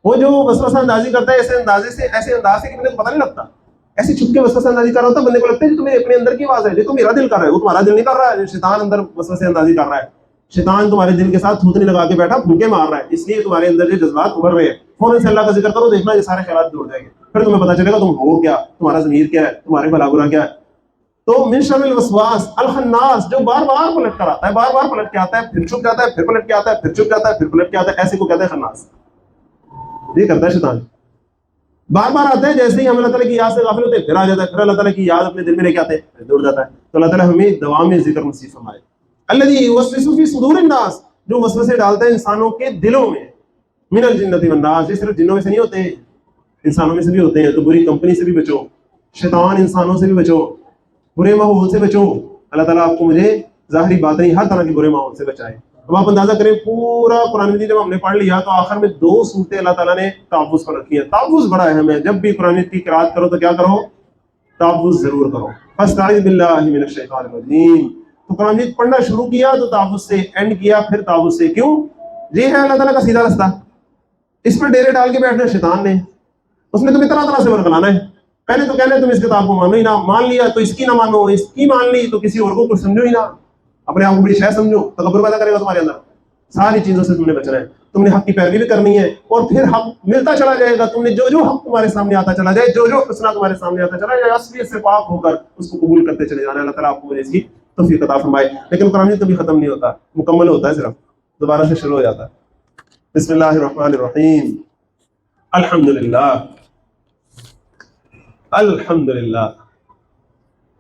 وہ جو وسوسہ اندازی کرتا ہے ایسے انداز سے کہ بندے کو پتہ نہیں لگتا, ایسی چھپ کے وسوسہ اندازی کر رہا ہوتا ہے, بندے کو لگتا ہے کہ تمہیں اپنے اندر کی آواز ہے, یہ تو میرا دل کر رہا ہے, وہ تمہارا دل نہیں کر رہا ہے, شیطان اندر وسوسہ اندازی کر رہا ہے. شیطان تمہارے دل کے ساتھ تھوتنی لگا کے بیٹھا, پھونکے مار رہا ہے, اس لیے تمہارے اندر جو جذبات ابھر رہے ہیں, فوراً سے اللہ کا ذکر کرو, دیکھنا یہ سارے خیالات دور جائیں گے. پھر تمہیں پتہ چلے گا تم ہو کیا, تمہارا ضمیر کیا ہے, تمہارے بھلا برا کیا ہے. تو من شر الوسواس الخناس, جو بار بار پلٹ کر آتا ہے, بار بار پلٹ کے آتا ہے, پھر چھپ جاتا ہے, پھر پلٹ کے آتا ہے, پھر چھپ جاتا ہے, پھر پلٹ کے آتا ہے, ایسے کو کہتے ہیں خناس. یہ کرتا ہے شیطان, بار بار آتا ہے, جیسے ہی ہم اللہ تعالیٰ کی یاد سے غافل ہوتے ہیں پھر آ جاتا ہے, پھر اللہ تعالیٰ کی یاد اپنے دل میں لے کے آتے ہیں, پھر دور جاتا ہے. تو اللہ تعالیٰ ہمیں دوام ذکر نصیب فرمائے. الذی یوسوس فی صدور الناس, جو وسوسے ڈالتا ہے انسانوں کے دلوں میں. من الجنۃ والناس, یہ صرف جنوں میں سے نہیں ہوتے ہیں, انسانوں میں سے بھی ہوتے ہیں. تو بری کمپنی سے بھی بچو, شیطان انسانوں سے بھی بچو, برے ماحول سے بچو. اللہ تعالیٰ آپ کو مجھے ظاہری باطنی ہر طرح کے برے ماحول سے بچائے. اب آپ اندازہ کریں پورا قرآن مجید جب ہم نے پڑھ لیا تو آخر میں 2 صورتیں اللہ تعالیٰ نے تحفظ پر رکھی ہیں. تحفظ بڑا اہم ہے, جب بھی قرآن مجید کی قرأت کرو تو کیا کرو, تحفظ ضرور کرو. فاستعذ باللہ من الشیطان الرجیم. تو قرآن مجید پڑھنا شروع کیا تو تحفظ سے, اینڈ کیا پھر تحفظ سے. کیوں؟ یہ ہے اللہ تعالیٰ کا سیدھا رستہ. اس پر ڈیرے ڈال کے بیٹھنا شیطان نے, اس نے تمہیں طرح طرح سے ورگلانا ہے. پہلے تو کہنا ہے تم اس کتاب کو مانو ہی نہ, مان لیا تو اس کی نہ مانو, اس کی مان لی تو کسی اور کو کچھ سمجھو ہی نہ, اپنے آپ کو بڑی شے سمجھو, تکبر پیدا کرے گا تمہارے اندر. ساری چیزوں سے تم نے بچنا ہے. تم نے حق کی پیروی بھی کرنی ہے, اور پھر حق ملتا چلا جائے گا. تم نے جو جو حق تمہارے سامنے آتا چلا جائے, جو جو حسنہ تمہارے سامنے آتا چلا جائے, اصلیت سے پاک ہو کر اس کو قبول کرتے چلے جانا. اللہ تعالیٰ آپ کو مجھے اس کی توفیق عطا فرمائے. لیکن قرآن کبھی ختم نہیں ہوتا, مکمل ہوتا ہے, صرف دوبارہ سے شروع ہو جاتا ہے. بسم اللہ الرحمن الرحیم. الحمدللہ الحمدللہ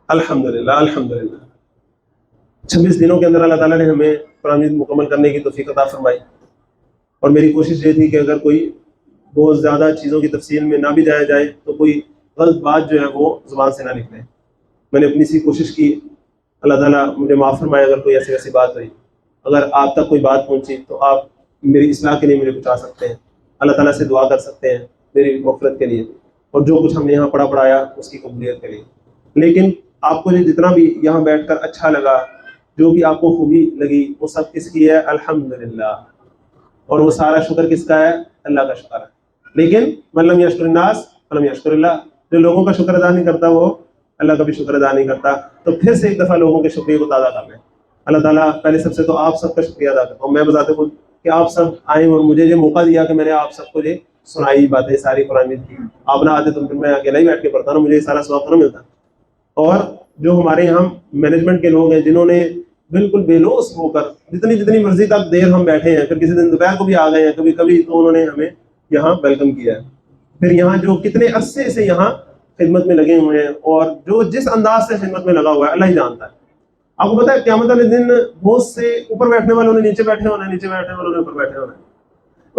الحمدللہ الحمدللہ. 26 دنوں کے اندر اللہ تعالیٰ نے ہمیں قرآن مکمل کرنے کی توفیق عطا فرمائی. اور میری کوشش یہ تھی کہ اگر کوئی بہت زیادہ چیزوں کی تفصیل میں نہ بھی جایا جائے تو کوئی غلط بات جو ہے وہ زبان سے نہ نکلے. میں نے اپنی سی کوشش کی, اللہ تعالیٰ مجھے معاف فرمائے اگر کوئی ایسی ویسی بات ہوئی. اگر آپ تک کوئی بات پہنچی تو آپ میری اصلاح کے لیے مجھے پہنچا سکتے ہیں, اللہ تعالیٰ سے دعا کر سکتے ہیں میری مغفرت کے لیے, اور جو کچھ ہم نے یہاں پڑھایا اس کی قبولیت کے لیے. لیکن آپ کو جتنا بھی یہاں بیٹھ کر اچھا لگا, جو بھی آپ کو خوبی لگی, وہ سب کس کی ہے؟ الحمدللہ. اور وہ سارا شکر کس کا ہے؟ اللہ کا شکر ہے. لیکن من لم یشکر الناس فلم یشکر اللہ, جو لوگوں کا شکر ادا نہیں کرتا وہ اللہ کا بھی شکر ادا نہیں کرتا. تو پھر سے ایک دفعہ لوگوں کے شکریہ کو تازہ کر لیں. اللہ تعالیٰ پہلے سب سے تو آپ سب کا شکریہ ادا کرتا ہوں میں بذات خود کہ آپ سب آئیں اور مجھے یہ موقع دیا کہ میں نے آپ سب کو یہ سنائی باتیں ساری قرآن کی. آپ نہ آتے تو پھر میں اکیلا ہی بیٹھ کے پڑھتا نا, مجھے یہ سارا ثواب نہ ملتا. اور جو ہمارے یہاں مینجمنٹ کے لوگ ہیں جنہوں نے بالکل بے لوث ہو کر جتنی مرضی تک دیر ہم بیٹھے ہیں, پھر کسی دن دوپہر کو بھی آ گئے ہیں کبھی تو انہوں نے ہمیں یہاں ویلکم کیا ہے. پھر یہاں جو کتنے عرصے سے یہاں خدمت میں لگے ہوئے ہیں, اور جو جس انداز سے خدمت میں لگا ہوا ہے اللہ ہی جانتا ہے. آپ کو پتا ہے قیامت والے دن بہت سے اوپر بیٹھنے والوں نے نیچے بیٹھے ہونا ہے, نیچے بیٹھنے والوں نے اوپر بیٹھے ہونا ہے.